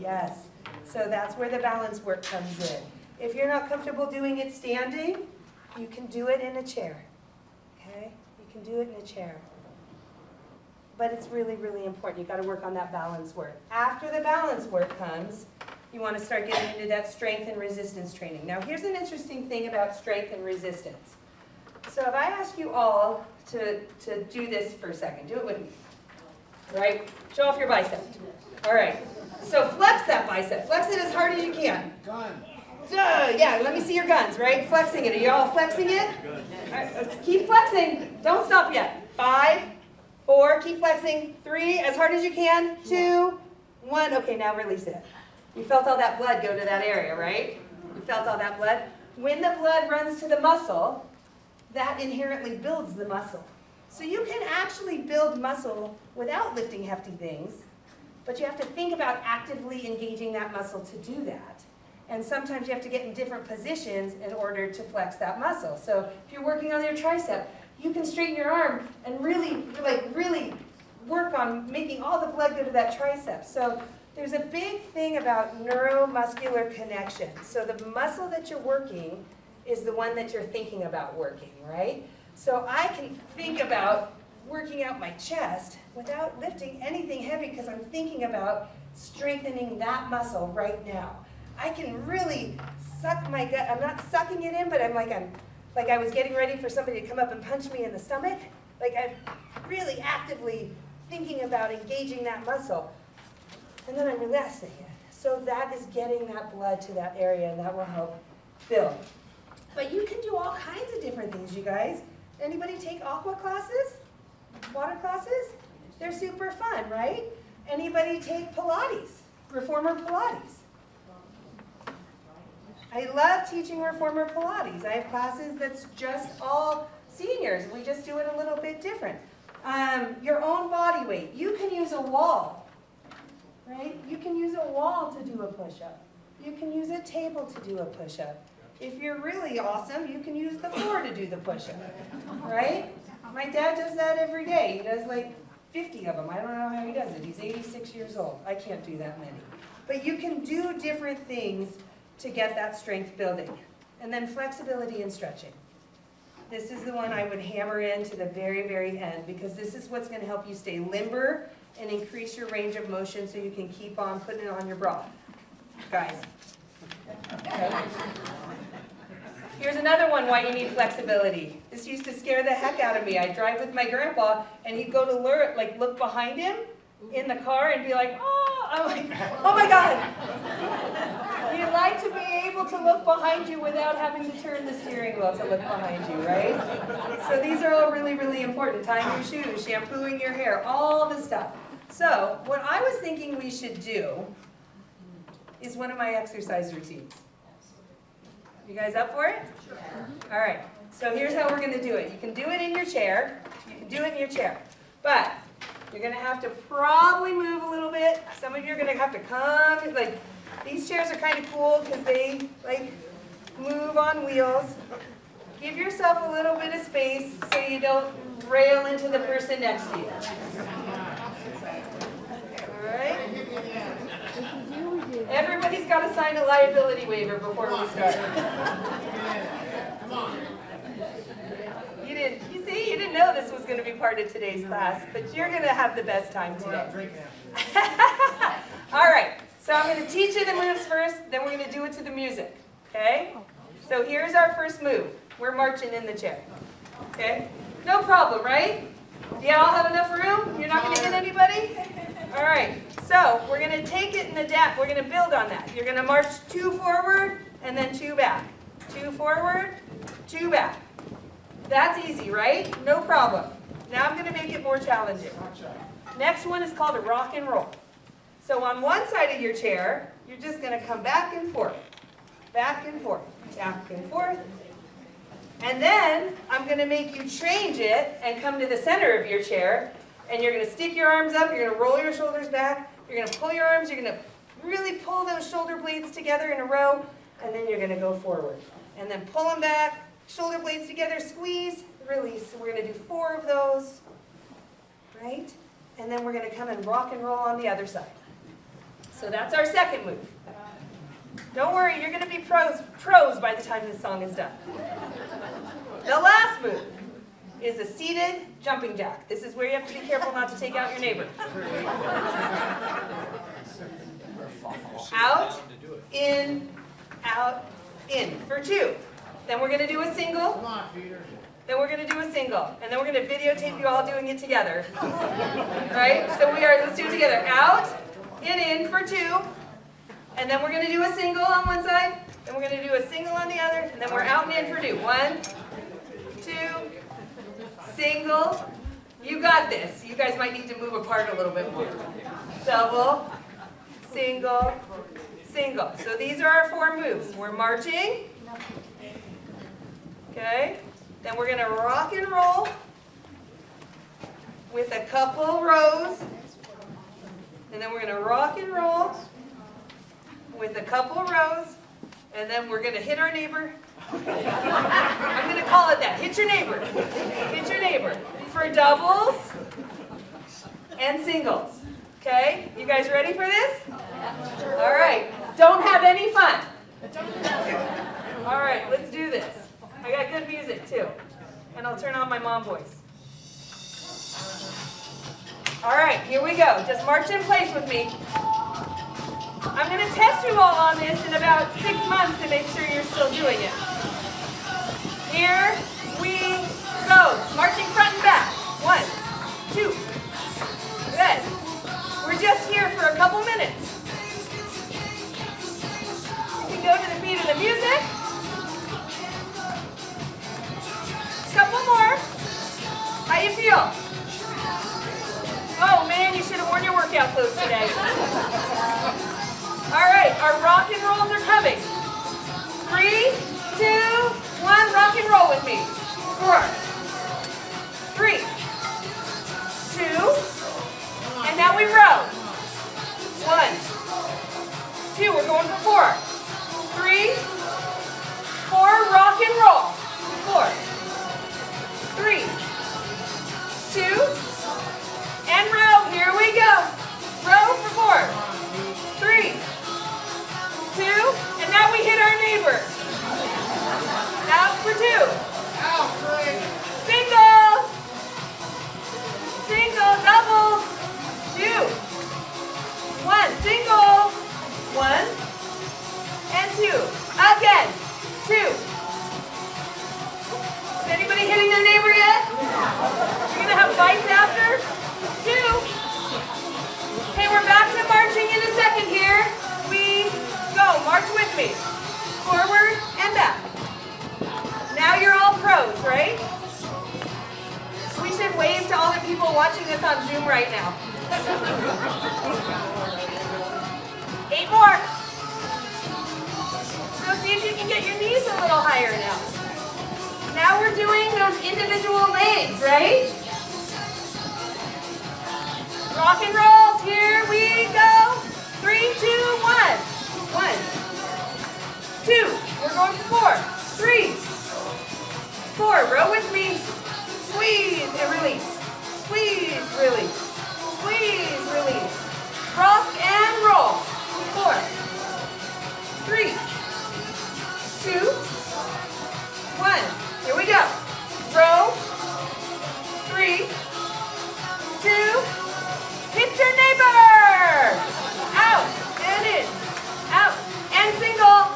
Yes. So that's where the balance work comes in. If you're not comfortable doing it standing, you can do it in a chair. Okay? You can do it in a chair. But it's really, really important. You've got to work on that balance work. After the balance work comes, you want to start getting into that strength and resistance training. Now, here's an interesting thing about strength and resistance. So if I ask you all to do this for a second, do it with me. All right? Show off your bicep. All right. So flex that bicep. Flex it as hard as you can. Gun. Yeah, let me see your guns, right? Flexing it. Are you all flexing it? All right, let's keep flexing. Don't stop yet. 5, 4, keep flexing. 3, as hard as you can. 2, 1. Okay, now release it. You felt all that blood go to that area, right? You felt all that blood. When the blood runs to the muscle, that inherently builds the muscle. So you can actually build muscle without lifting hefty things, but you have to think about actively engaging that muscle to do that. And sometimes you have to get in different positions in order to flex that muscle. So if you're working on your tricep, you can straighten your arm and really work on making all the blood go to that tricep. So there's a big thing about neuromuscular connection. So the muscle that you're working is the one that you're thinking about working, right? So I can think about working out my chest without lifting anything heavy because I'm thinking about strengthening that muscle right now. I can really suck my gut. I'm not sucking it in, but I'm like I was getting ready for somebody to come up and punch me in the stomach. Like I'm really actively thinking about engaging that muscle. And then I'm relaxing it. So that is getting that blood to that area, and that will help build. But you can do all kinds of different things, you guys. Anybody take aqua classes? Water classes? They're super fun, right? Anybody take Pilates? Reformer Pilates? I love teaching Reformer Pilates. I have classes that's just all seniors. We just do it a little bit different. Your own body weight. You can use a wall, right? You can use a wall to do a push-up. You can use a table to do a push-up. If you're really awesome, you can use the floor to do the push-up, right? My dad does that every day. He does like 50 of them. I don't know how he does it. He's 86 years old. I can't do that many. But you can do different things to get that strength building. And then flexibility and stretching. This is the one I would hammer in to the very, very end, because this is what's going to help you stay limber and increase your range of motion so you can keep on putting it on your bra. Guys. Okay. Here's another one why you need flexibility. This used to scare the heck out of me. I'd drive with my grandpa, and he'd go to look behind him, in the car and be like, oh, I'm like, oh my God. You like to be able to look behind you without having to turn the steering wheel to look behind you, right? So these are all really, really important. Tying your shoes, shampooing your hair, all the stuff. So what I was thinking we should do is one of my exercise routines. You guys up for it? Sure. All right. So here's how we're going to do it. You can do it in your chair. You can do it in your chair. But you're going to have to probably move a little bit. Some of you are going to have to come. Like, these chairs are kind of cool because they, like, move on wheels. Give yourself a little bit of space so you don't rail into the person next to you. All right? Everybody's got to sign a liability waiver before we start. Come on. You see, you didn't know this was going to be part of today's class, but you're going to have the best time today. Drink now. All right, so I'm going to teach you the moves first, then we're going to do it to the music, okay? So here's our first move. We're marching in the chair, okay? No problem, right? Do y'all have enough room? You're not going to hit anybody? All right, so we're going to take it and adapt. We're going to build on that. You're going to march 2 forward and then 2 back. 2 forward, 2 back. That's easy, right? No problem. Now I'm going to make it more challenging. Next one is called a rock and roll. So on one side of your chair, you're just going to come back and forth, back and forth, back and forth. And then I'm going to make you change it and come to the center of your chair. And you're going to stick your arms up. You're going to roll your shoulders back. You're going to pull your arms. You're going to really pull those shoulder blades together in a row. And then you're going to go forward. And then pull them back. Shoulder blades together, squeeze, release. So we're going to do 4 of those, right? And then we're going to come and rock and roll on the other side. So that's our second move. Don't worry, you're going to be pros by the time this song is done. The last move is a seated jumping jack. This is where you have to be careful not to take out your neighbor. Out, in, for 2. Then we're going to do a single. Come on, Peter. Then we're going to do a single. And then we're going to videotape you all doing it together. Right? So let's do it together. Out, in for 2. And then we're going to do a single on one side. Then we're going to do a single on the other. And then we're out and in for 2. 1, 2, single. You got this. You guys might need to move apart a little bit more. Double, single, single. So these are our 4 moves. We're marching. Okay, then we're going to rock and roll with a couple rows. And then we're going to rock and roll with a couple rows. And then we're going to hit our neighbor. I'm going to call it that. Hit your neighbor. Hit your neighbor. For doubles and singles. Okay, you guys ready for this? All right, don't have any fun. All right, let's do this. I got good music too. And I'll turn on my mom voice. All right, here we go. Just march in place with me. I'm going to test you all on this in about 6 months to make sure you're still doing it. Here we go. Marching front and back. 1, 2. Good. We're just here for a couple minutes. You can go to the beat of the music. Couple more. How you feel? Oh man, you should have worn your workout clothes today. All right, our rock and rolls are coming. 3, 2, 1, rock and roll with me. 4, 3, 2, and now we row. 1, 2, we're going for 4. 3, 4, rock and roll. 4, 3, 2, and row. Here we go. Row for 4, 3, 2, and now we hit our neighbor. Out for 2. Single. Single, double. 2. 1, single. 1 and 2. Again. 2. with me. Forward and back. Now you're all pros, right? We should wave to all the people watching this on Zoom right now. 8 more. So see if you can get your knees a little higher now. Now we're doing those individual legs, right? Rock and rolls, here we go. 3, 2, 1. 1, 2, we're going for 4, 3, 4, row with me. Squeeze and release. Squeeze, release. Squeeze, release. Rock and roll. 4, 3, 2, 1. Here we go. Row. 3, 2. Hit your neighbor. Out and in. Out and single.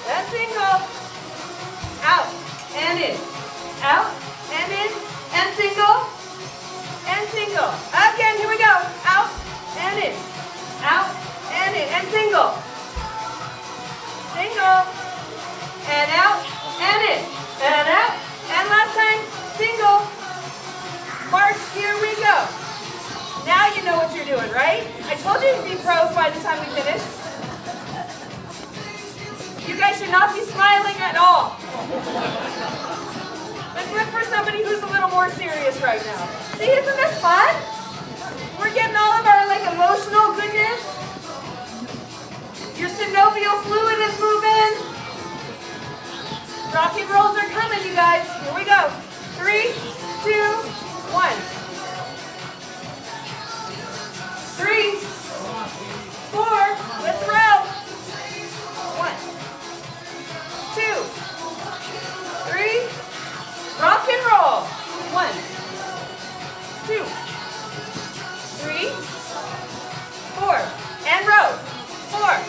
And single. Out and in. Out and in. And single. And single. Again, here we go. Out and in. Out and in. And single. Single. And out and in. And out. And last time, single. March, here we go. Now you know what you're doing, right? I told you you'd be pros by the time we finish. You guys should not be smiling at all. Let's look for somebody who's a little more serious right now. See, isn't this fun? We're getting all of our emotional goodness. Your synovial fluid is moving. Rock and rolls are coming, you guys. Here we go. 3, 2, 1. 3, 4, let's row. 1, 2, 3, rock and roll. 1, 2, 3, 4, and row. 4,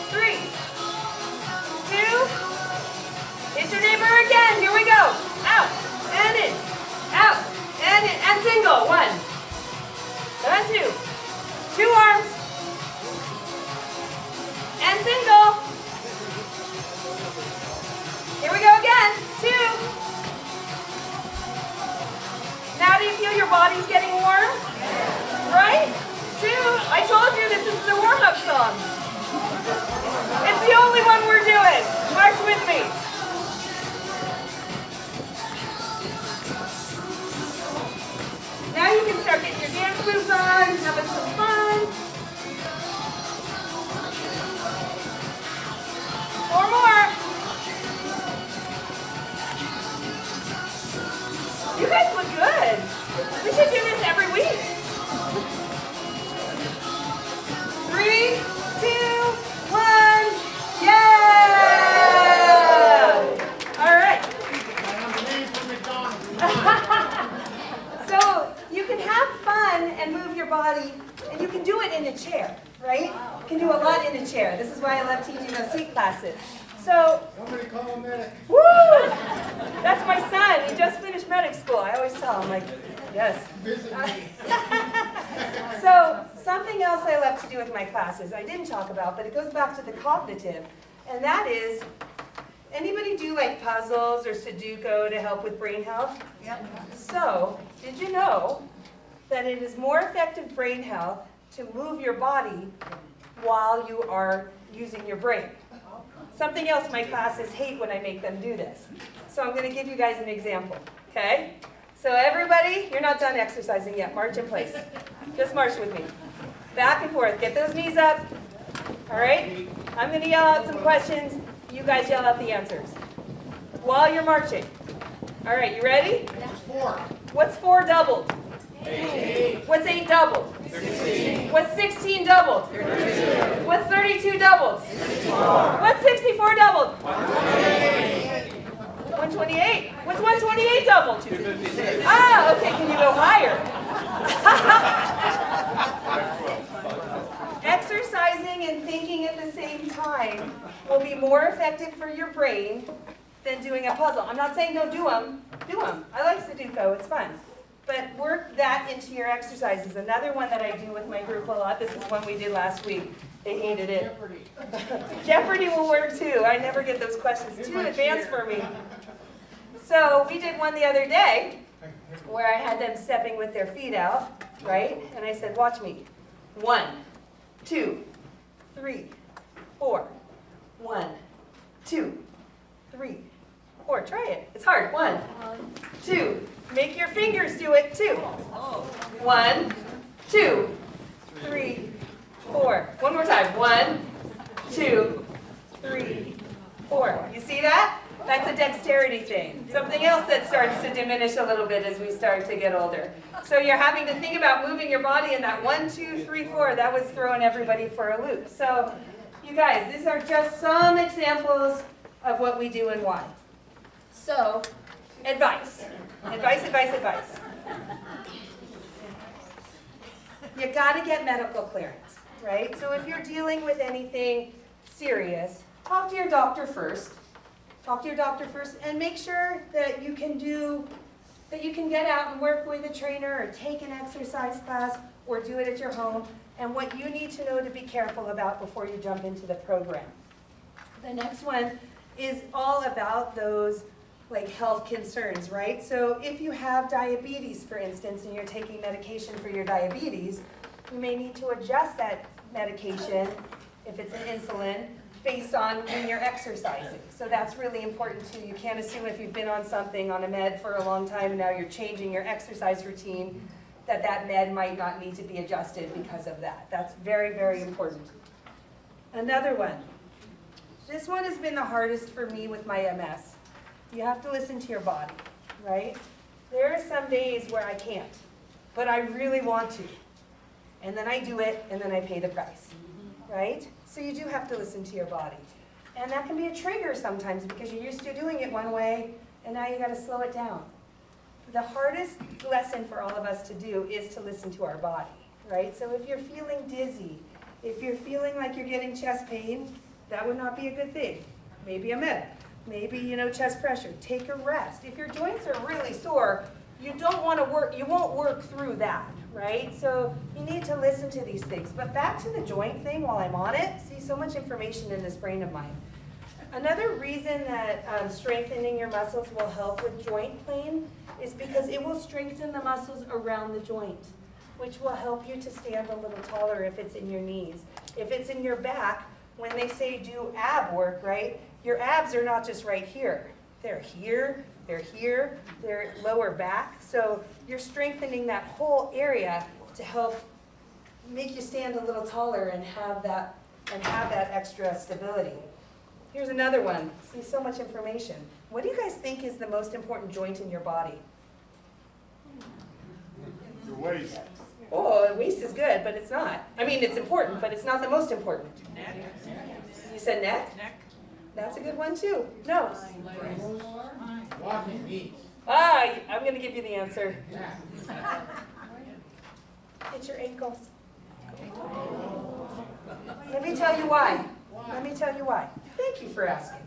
3, 2, hit your neighbor again. Here we go. Out and in, out and in, and single. 1. And 2. 2 arms. And single. Here we go again. 2. Now do you feel your body's getting warm? Right? 2. I told you this is the warm-up song. It's the only one we're doing. March with me. Now you can start getting your dance moves on, having some fun. 4 more. You guys look good. We should do this every week. 3, 2, 1. Yeah! All right. So you can have fun and move your body, and you can do it in a chair, right? You can do a lot in a chair. This is why I love teaching those seat classes. So, Somebody call a medic. woo! That's my son. He just finished medic school. I always tell him, like, yes. Visit me. So, something else I love to do with my classes, I didn't talk about, but it goes back to the cognitive, and that is, anybody do like puzzles or Sudoku to help with brain health? Yep. So, did you know that it is more effective brain health to move your body while you are using your brain? Something else my classes hate when I make them do this. So I'm going to give you guys an example, okay? So everybody, you're not done exercising yet. March in place. Just march with me. Back and forth. Get those knees up. All right? I'm going to yell out some questions. You guys yell out the answers while you're marching. All right, you ready? 4. What's 4 doubled? 8. What's 8 doubled? 16. What's 16 doubled? 32. What's 32 doubled? 64. What's 64 doubled? 128. 128. What's 128 doubled? 256. Ah, okay, can you go higher? Exercising and thinking at the same time will be more effective for your brain than doing a puzzle. I'm not saying don't do them. Do them. I like Sudoku. It's fun. but work that into your exercises. Another one that I do with my group a lot, this is one we did last week. They hated it. Jeopardy. Jeopardy will work too. I never get those questions too advanced for me. So we did one the other day where I had them stepping with their feet out, right? And I said, watch me. 1, 2, 3, 4. 1, 2, 3, 4. Try it. It's hard. 1, 2. Make your fingers do it too. 1, 2, 3, 4. One more time. 1, 2, 3, 4. You see that? That's a dexterity thing. Something else that starts to diminish a little bit as we start to get older. So you're having to think about moving your body in that 1, 2, 3, 4. That was throwing everybody for a loop. So you guys, these are just some examples of what we do and why. So, advice. Advice, advice, advice. You got to get medical clearance, right? So if you're dealing with anything serious, talk to your doctor first. Talk to your doctor first and make sure that you can get out and work with a trainer or take an exercise class or do it at your home, and what you need to know to be careful about before you jump into the program. The next one is all about those like health concerns, right? So if you have diabetes, for instance, and you're taking medication for your diabetes, you may need to adjust that medication, if it's an insulin, based on when you're exercising. So that's really important too. You can't assume if you've been on something, on a med for a long time, and now you're changing your exercise routine, that that med might not need to be adjusted because of that. That's very, very important. Another one. This one has been the hardest for me with my MS. You have to listen to your body, right? There are some days where I can't, but I really want to. And then I do it, and then I pay the price, right? So you do have to listen to your body. And that can be a trigger sometimes because you're used to doing it one way, and now you got to slow it down. The hardest lesson for all of us to do is to listen to our body, right? So if you're feeling dizzy, if you're feeling like you're getting chest pain, that would not be a good thing. Maybe a med, maybe, chest pressure. Take a rest. If your joints are really sore, you won't work through that, right? So you need to listen to these things. But back to the joint thing while I'm on it, see so much information in this brain of mine. Another reason that strengthening your muscles will help with joint pain is because it will strengthen the muscles around the joint, which will help you to stand a little taller if it's in your knees. If it's in your back, when they say do ab work, right, your abs are not just right here. They're here, they're lower back. So you're strengthening that whole area to help make you stand a little taller and have that extra stability. Here's another one. See, so much information. What do you guys think is the most important joint in your body? Your waist. Oh, the waist is good, but it's not. I mean, it's important, but it's not the most important. Neck. You said neck? Neck. That's a good one too. Nose. Walking knees. I'm going to give you the answer. It's your ankles. Let me tell you why. Thank you for asking.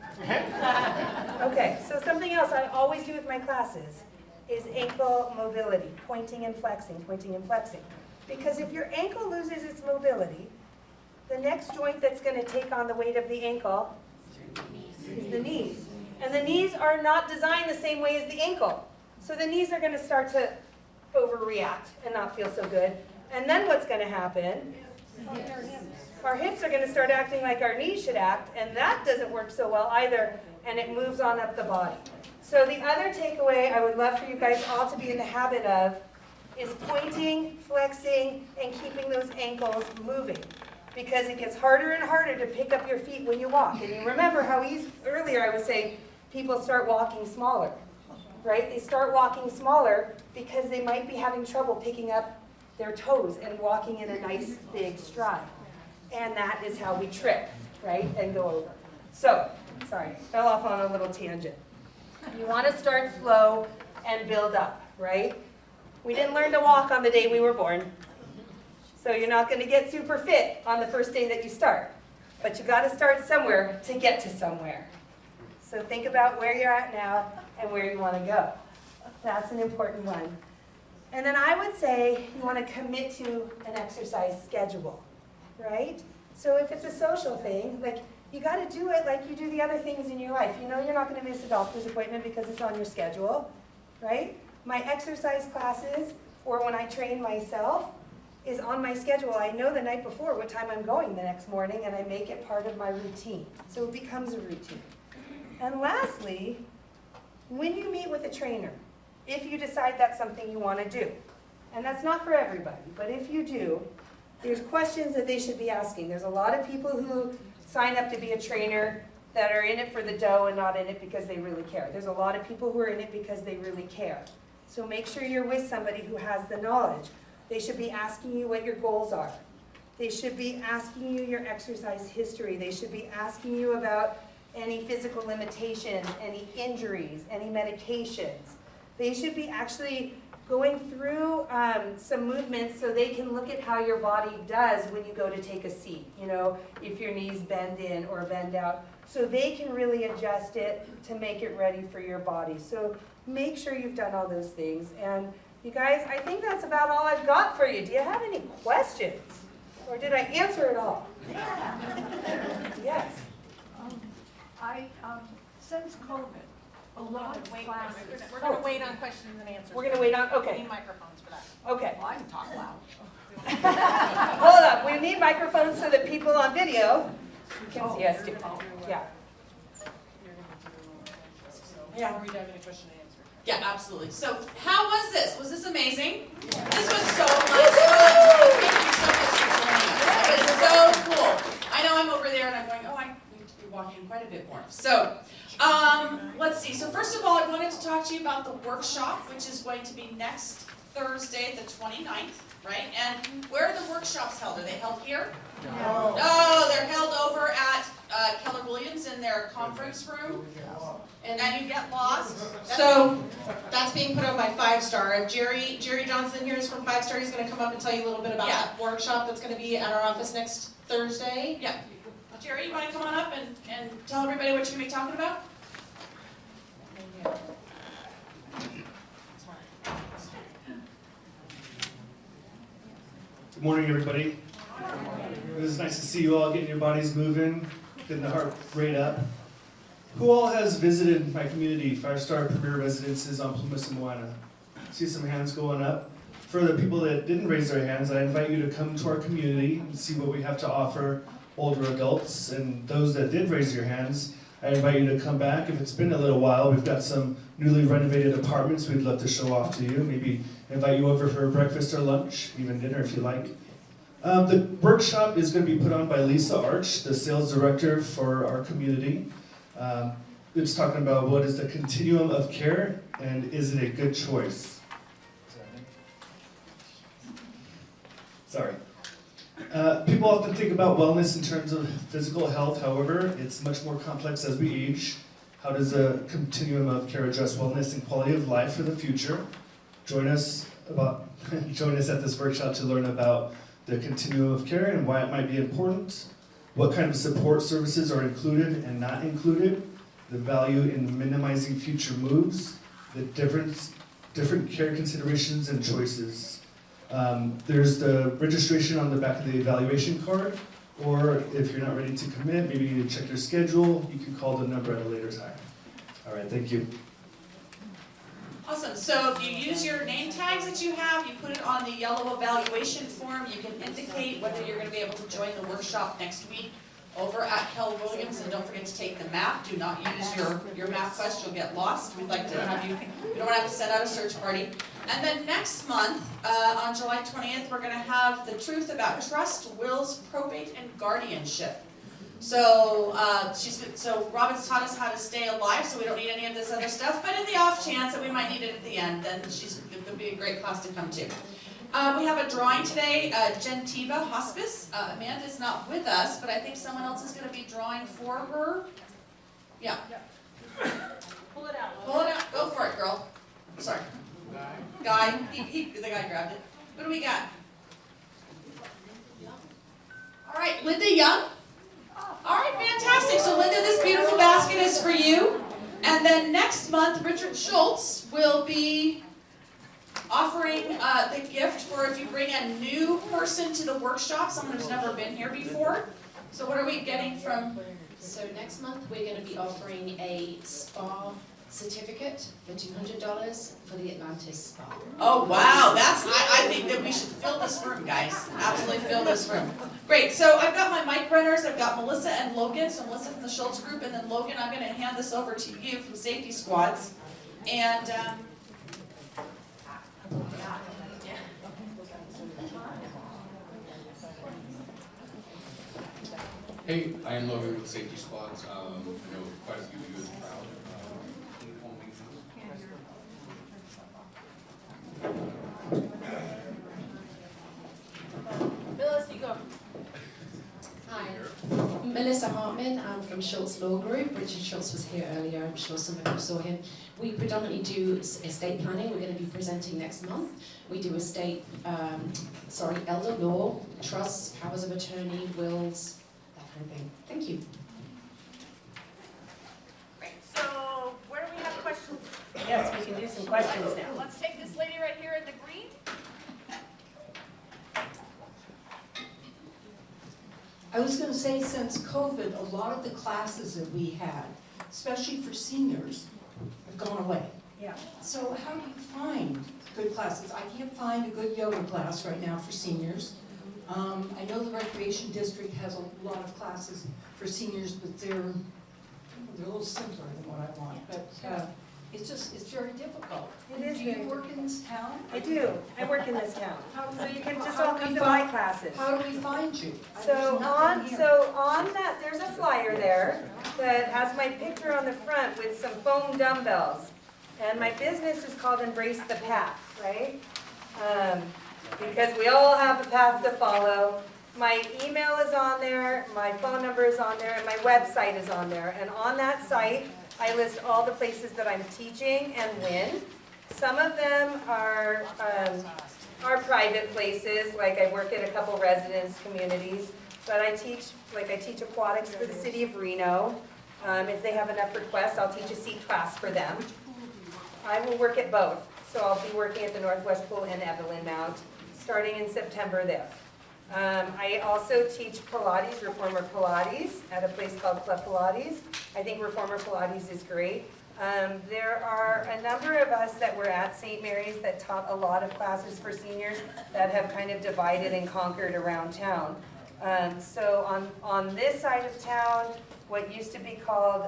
Okay, so something else I always do with my classes is ankle mobility, pointing and flexing. Because if your ankle loses its mobility, the next joint that's going to take on the weight of the ankle is the knees. And the knees are not designed the same way as the ankle. So the knees are going to start to overreact and not feel so good. And then what's going to happen? Our hips are going to start acting like our knees should act, and that doesn't work so well either, and it moves on up the body. So the other takeaway I would love for you guys all to be in the habit of is pointing, flexing, and keeping those ankles moving. Because it gets harder and harder to pick up your feet when you walk. And you remember how earlier I was saying people start walking smaller, right? They start walking smaller because they might be having trouble picking up their toes and walking in a nice big stride. And that is how we trip, right, and go over. So, sorry, fell off on a little tangent. You want to start slow and build up, right? We didn't learn to walk on the day we were born. So you're not going to get super fit on the first day that you start. But you got to start somewhere to get to somewhere. So think about where you're at now and where you want to go. That's an important one. And then I would say you want to commit to an exercise schedule, right? So if it's a social thing, like you got to do it like you do the other things in your life. You know you're not going to miss a doctor's appointment because it's on your schedule, right? My exercise classes, or when I train myself, is on my schedule. I know the night before what time I'm going the next morning, and I make it part of my routine. So it becomes a routine. And lastly, when you meet with a trainer, if you decide that's something you want to do, and that's not for everybody, but if you do, there's questions that they should be asking. There's a lot of people who sign up to be a trainer that are in it for the dough and not in it because they really care. There's a lot of people who are in it because they really care. So make sure you're with somebody who has the knowledge. They should be asking you what your goals are. They should be asking you your exercise history. They should be asking you about any physical limitations, any injuries, any medications. They should be actually going through some movements so they can look at how your body does when you go to take a seat. You know, if your knees bend in or bend out. So they can really adjust it to make it ready for your body. So make sure you've done all those things. And you guys, I think that's about all I've got for you. Do you have any questions? Or did I answer it all? Yes. Since COVID, a lot of classes. We're going to wait on questions and answers. We're going to wait on, We okay, need microphones for that. okay. Well, I can talk loud. Hold up, we need microphones so that people on video can see us too. Yeah. Yeah. We'd have any question and answer. Yeah, absolutely. So how was this? Was this amazing? This was so much fun. Thank you so much for joining us. It was so cool. I know I'm over there and I'm going, oh, I need to be walking quite a bit more. So let's see. So first of all, I wanted to talk to you about the workshop, which is going to be next Thursday, the 29th, right? And where are the workshops held? Are they held here? No. No, they're held over at Keller Williams in their conference room. And then you get lost. So that's being put on by 5 Star. If Jerry Johnson here is from 5 Star, he's going to come up and tell you a little bit about that workshop that's going to be at our office next Thursday. Yeah. Jerry, you want to come on up and tell everybody what you're going to be talking about? Good morning, everybody. It was nice to see you all getting your bodies moving, getting the heart rate up. Who all has visited my community, 5 Star Premier Residences on Plumas and Moana? See some hands going up. For the people that didn't raise their hands, I invite you to come to our community and see what we have to offer older adults. And those that did raise your hands, I invite you to come back. If it's been a little while, we've got some newly renovated apartments we'd love to show off to you. Maybe invite you over for breakfast or lunch, even dinner if you like. The workshop is going to be put on by Lisa Arch, the sales director for our community. It's talking about what is the continuum of care and is it a good choice? Sorry. People often think about wellness in terms of physical health. However, it's much more complex as we age. How does a continuum of care address wellness and quality of life for the future? Join us at this workshop to learn about the continuum of care and why it might be important, what kind of support services are included and not included, the value in minimizing future moves, the different care considerations and choices. There's the registration on the back of the evaluation card, or if you're not ready to commit, maybe you need to check your schedule, you can call the number at a later time. All right, thank you. Awesome. So if you use your name tags that you have, you put it on the yellow evaluation form, you can indicate whether you're going to be able to join the workshop next week over at Keller Williams. And don't forget to take the map. Do not use your map quest, you'll get lost. We'd like to have you don't have to send out a search party. And then next month, on July 20th, we're going to have the truth about trust, wills, probate, and guardianship. So Robin's taught us how to stay alive, so we don't need any of this other stuff. But in the off chance that we might need it at the end, then it'll be a great class to come to. We have a drawing today, Gentiva Hospice. Amanda's not with us, but I think someone else is going to be drawing for her. Yeah. Pull it out. Pull it out. Go for it, girl. Sorry. Guy. The guy grabbed it. What do we got? All right, Linda Young. All right, fantastic. So Linda, this beautiful basket is for you. And then next month, Richard Schultz will be offering the gift for if you bring a new person to the workshop, someone who's never been here before. So what are we getting from? So next month, we're going to be offering a spa certificate for $200 for the Atlantis Spa. Oh, wow, I think that we should fill this room, guys. Absolutely fill this room. Great, so I've got my mic runners, I've got Melissa and Logan, so Melissa from the Schultz group, and then Logan, I'm gonna hand this over to you from Safety Squads. And, Hey, I am Logan with Safety Squads. I know quite a few of you in the crowd. Phyllis, you go. Hi, Melissa Hartman. I'm from Schultz Law Group. Richard Schultz was here earlier. I'm sure some of you saw him. We predominantly do estate planning. We're going to be presenting next month. We do elder law, trusts, powers of attorney, wills, that kind of thing. Thank you. great, so where do we have questions? Yes, we can do some questions now. Let's take this lady right here in the green. I was going to say, since COVID, a lot of the classes that we had, especially for seniors, have gone away. Yeah. So how do you find good classes? I can't find a good yoga class right now for seniors. I know the Recreation District has a lot of classes for seniors, but they're a little simpler than what I want. But it's very difficult. It is Do very you work in this town? I do. I work in this town. So you can just all How do come we to my find- classes. How do we find you? So There's nothing here. on that, there's a flyer there that has my picture on the front with some foam dumbbells. And my business is called Embrace the Path, right? Because we all have a path to follow. My email is on there, my phone number is on there, and my website is on there. And on that site, I list all the places that I'm teaching and when. Some of them are private places, like I work at a couple residence communities. But I teach aquatics for the city of Reno. If they have enough requests, I'll teach a seat class for them. I will work at both. So I'll be working at the Northwest Pool and Evelyn Mount, starting in September there. I also teach Pilates, Reformer Pilates, at a place called Club Pilates. I think Reformer Pilates is great. There are a number of us that were at St. Mary's that taught a lot of classes for seniors that have kind of divided and conquered around town. So on this side of town, what used to be called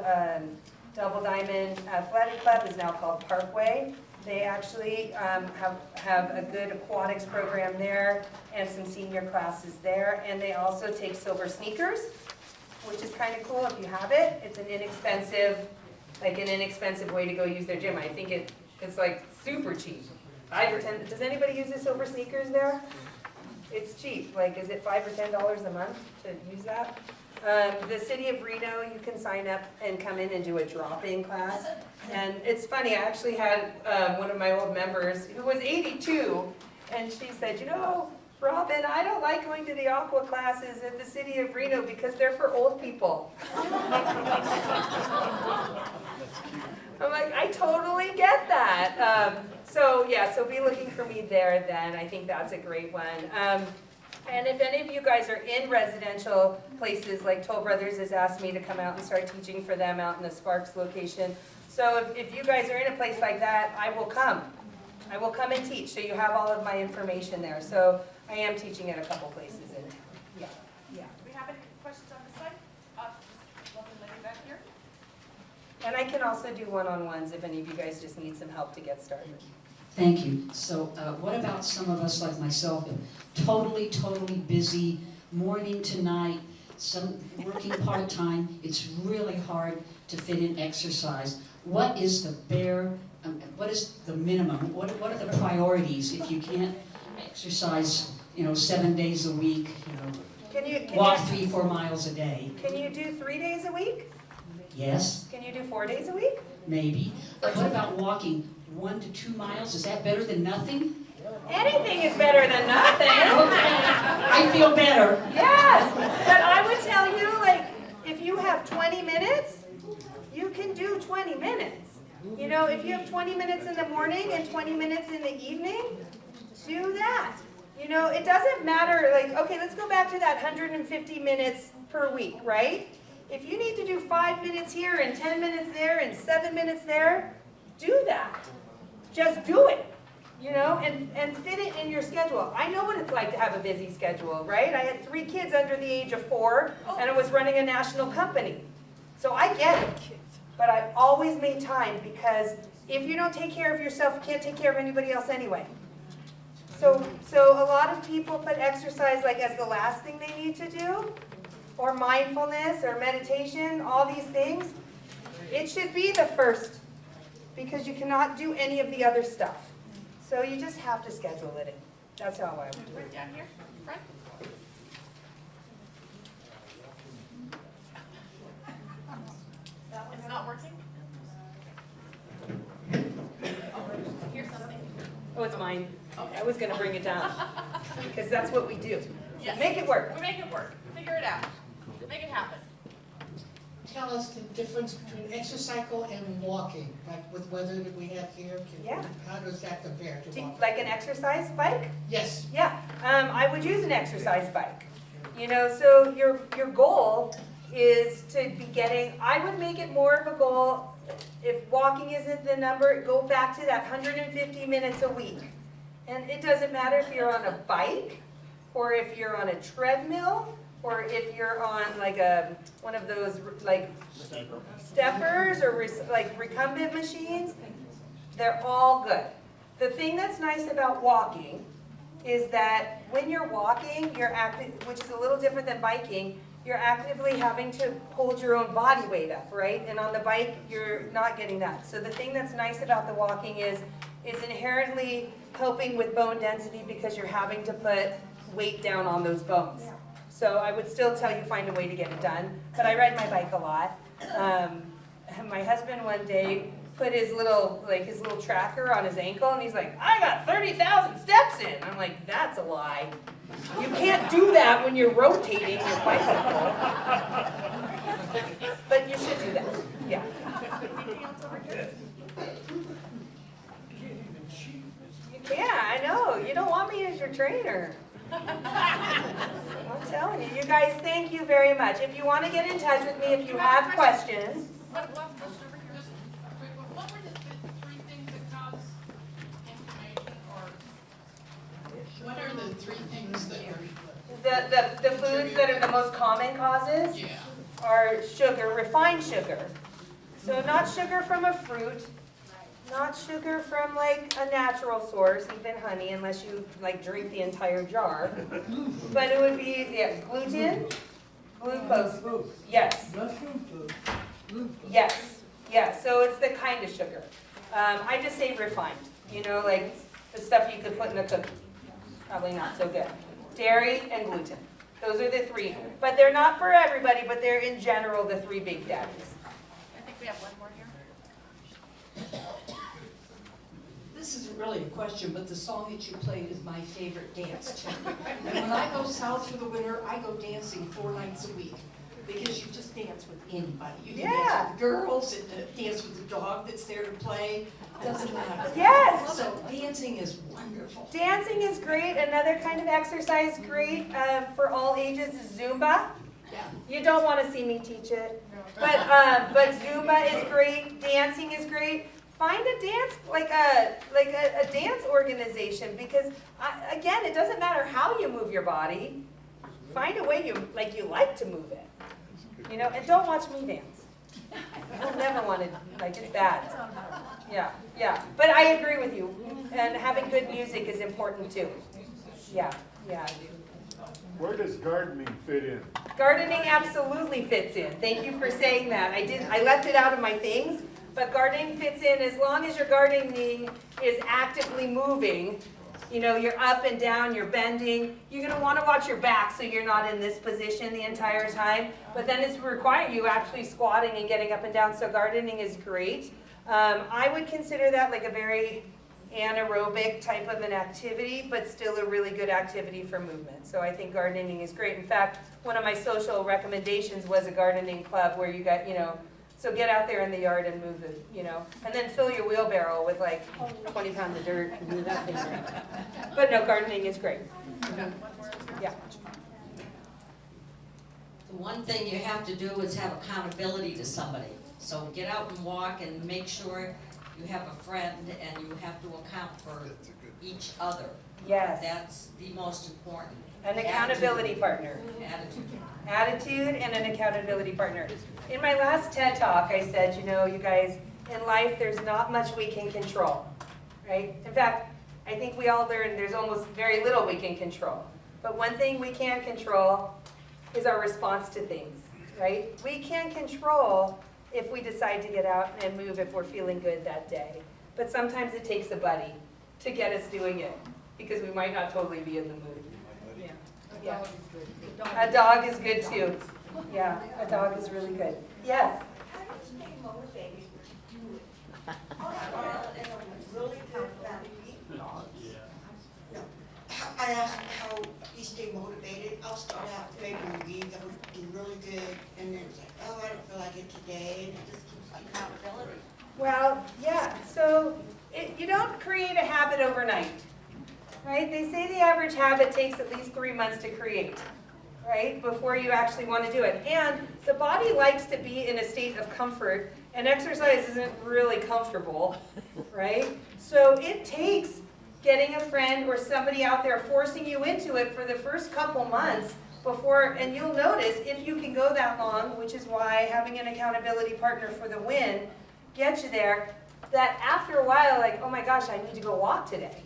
Double Diamond Athletic Club is now called Parkway. They actually have a good aquatics program there and some senior classes there. And they also take silver sneakers, which is kind of cool if you have it. It's an inexpensive way to go use their gym. I think it's like super cheap. 5 or 10. Does anybody use the silver sneakers there? It's cheap. Like, is it $5 or $10 a month to use that? The city of Reno, you can sign up and come in and do a drop-in class. And it's funny, I actually had one of my old members who was 82, and she said, you know, Robin, I don't like going to the aqua classes at the city of Reno because they're for old people. I'm like, I totally get that. So be looking for me there then. I think that's a great one. And if any of you guys are in residential places, like Toll Brothers has asked me to come out and start teaching for them out in the Sparks location. So if you guys are in a place like that, I will come. I will come and teach, so you have all of my information there. So I am teaching at a couple places in town. Yeah. Do we have any questions on this side? Lovely lady back here. And I can also do one-on-ones if any of you guys just need some help to get started. Thank you. So what about some of us like myself, totally busy, morning to night, some working part-time, it's really hard to fit in exercise. What is what is the minimum? What are the priorities if you can't exercise, 7 days a week, walk 3-4 miles a day? Can you do 3 days a week? Yes, Can you do 4 days a week? maybe. But what about walking 1 to 2 miles? Is that better than nothing? Anything is better than nothing. I feel better. Yes, but I would tell you, like, if you have 20 minutes, you can do 20 minutes. You know, if you have 20 minutes in the morning and 20 minutes in the evening, do that. You know, it doesn't matter, like, okay, let's go back to that 150 minutes per week, right? If you need to do 5 minutes here and 10 minutes there and 7 minutes there, do that. Just do it, you know, and fit it in your schedule. I know what it's like to have a busy schedule, right? I had 3 kids under the age of 4, and I was running a national company. So I get it, but I've always made time, because if you don't take care of yourself, you can't take care of anybody else anyway. So a lot of people put exercise like as the last thing they need to do, or mindfulness or meditation, all these things. It should be the first, because you cannot do any of the other stuff. So you just have to schedule it in. That's how I would do Right it. down here, front. It's not working? Here's something. Oh, it's mine. Okay. I was gonna bring it down, because that's what we do. Yes. Make it work. We make it work. Figure it out. Make it happen. Tell us the difference between exercycle and walking, like with weather that we have here. Yeah. How does that compare to walking? Like an exercise bike? Yes. Yeah, I would use an exercise bike. You know, so your goal is to be getting, I would make it more of a goal, if walking isn't the number, go back to that 150 minutes a week. And it doesn't matter if you're on a bike, or if you're on a treadmill, or if you're on like one of those like steppers or like recumbent machines. They're all good. The thing that's nice about walking is that when you're walking, you're active, which is a little different than biking, you're actively having to hold your own body weight up, right? And on the bike, you're not getting that. So the thing that's nice about the walking is inherently helping with bone density, because you're having to put weight down on those bones. So I would still tell you find a way to get it done, but I ride my bike a lot. My husband one day put his little tracker on his ankle, and he's like, I got 30,000 steps in. I'm like, that's a lie. You can't do that when you're rotating your bicycle. But you should do that, yeah. Anything else over here? Yeah, I know, you don't want me as your trainer. I'm telling you, you guys, thank you very much. If you want to get in touch with me, if you have questions. What were the 3 things that cause inflammation, or what are the 3 things that are? The foods that are the most common causes Yeah. are sugar, refined sugar. So not sugar from a fruit, not sugar from like a natural source, even honey, unless you like drink the entire jar. But it would be, yeah, gluten, glucose, yes. Yes, yes, so it's the kind of sugar. I just say refined, you know, like the stuff you could put in a cookie. Probably not so good. Dairy and gluten, those are the 3. But they're not for everybody, but they're in general the 3 big daddies. I think we have one more here. This isn't really a question, but the song that you played is my favorite dance tune. And when I go south for the winter, I go dancing 4 nights a week. Because you just dance with anybody. You can Yeah. dance with the girls, and dance with the dog that's there to play. It doesn't matter. Yes. So dancing is wonderful. Dancing is great. Another kind of exercise great for all ages is Zumba. Yeah. You don't want to see me teach it, but Zumba is great. Dancing is great. Find a dance like a dance organization, because again, it doesn't matter how you move your body. Find a way you like to move it. You know, and don't watch me dance. You'll never want to, like, it's bad. Yeah, yeah. But I agree with you. And having good music is important too. Yeah, yeah. Where does gardening fit in? Gardening absolutely fits in. Thank you for saying that. I left it out of my things, but gardening fits in as long as your gardening is actively moving. You know, you're up and down, you're bending. You're going to want to watch your back so you're not in this position the entire time. But then it's required you actually squatting and getting up and down, so gardening is great. I would consider that like a very anaerobic type of an activity, but still a really good activity for movement. So I think gardening is great. In fact, one of my social recommendations was a gardening club where you got, you know, So get out there in the yard and move it, you know, and then fill your wheelbarrow with like 20 pounds of dirt and move that thing around. But no, gardening is great. Yeah. The one thing you have to do is have accountability to somebody. So get out and walk and make sure you have a friend and you have to account for each other. Yes. That's the most important. An accountability partner. Attitude. Attitude and an accountability partner. In my last TED Talk, I said, you know, you guys, in life, there's not much we can control, right? In fact, I think we all learned there's almost very little we can control. But one thing we can't control is our response to things, right? We can control if we decide to get out and move if we're feeling good that day. But sometimes it takes a buddy to get us doing it because we might not totally be in the mood. Yeah. A dog is good too. Yeah, a dog is really good. Yes? How do you stay motivated to do it? Really good family. No. I asked how you stay motivated. I'll start out maybe a week, I would do really good, and then it's like, oh, I don't feel like it today, and it just keeps accountability. Well, yeah, so you don't create a habit overnight, right? They say the average habit takes at least 3 months to create, right, before you actually want to do it. And the body likes to be in a state of comfort, and exercise isn't really comfortable, right? So it takes getting a friend or somebody out there forcing you into it for the first couple months before, and you'll notice if you can go that long, which is why having an accountability partner for the win gets you there, that after a while, like, oh my gosh, I need to go walk today.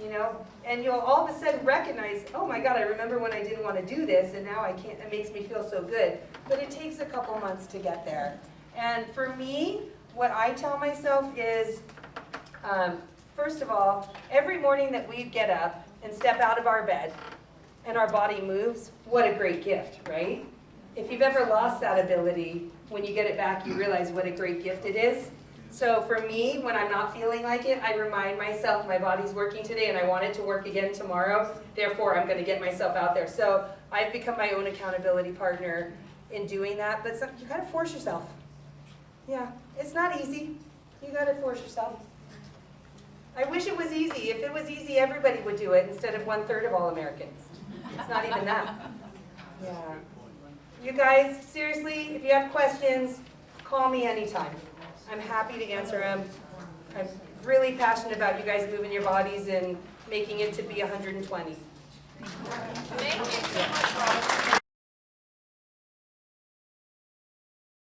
You know, and you'll all of a sudden recognize, oh my God, I remember when I didn't want to do this, and now I can't, it makes me feel so good. But it takes a couple months to get there. And for me, what I tell myself is, first of all, every morning that we get up and step out of our bed and our body moves, what a great gift, right? If you've ever lost that ability, when you get it back, you realize what a great gift it is. So for me, when I'm not feeling like it, I remind myself my body's working today and I want it to work again tomorrow. Therefore, I'm going to get myself out there. So I've become my own accountability partner in doing that. But you got to force yourself. Yeah, it's not easy. You got to force yourself. I wish it was easy. If it was easy, everybody would do it instead of 1/3 of all Americans. It's not even that. Yeah. You guys, seriously, if you have questions, call me anytime. I'm happy to answer them. I'm really passionate about you guys moving your bodies and making it to be 120. Thank you so much, Robin.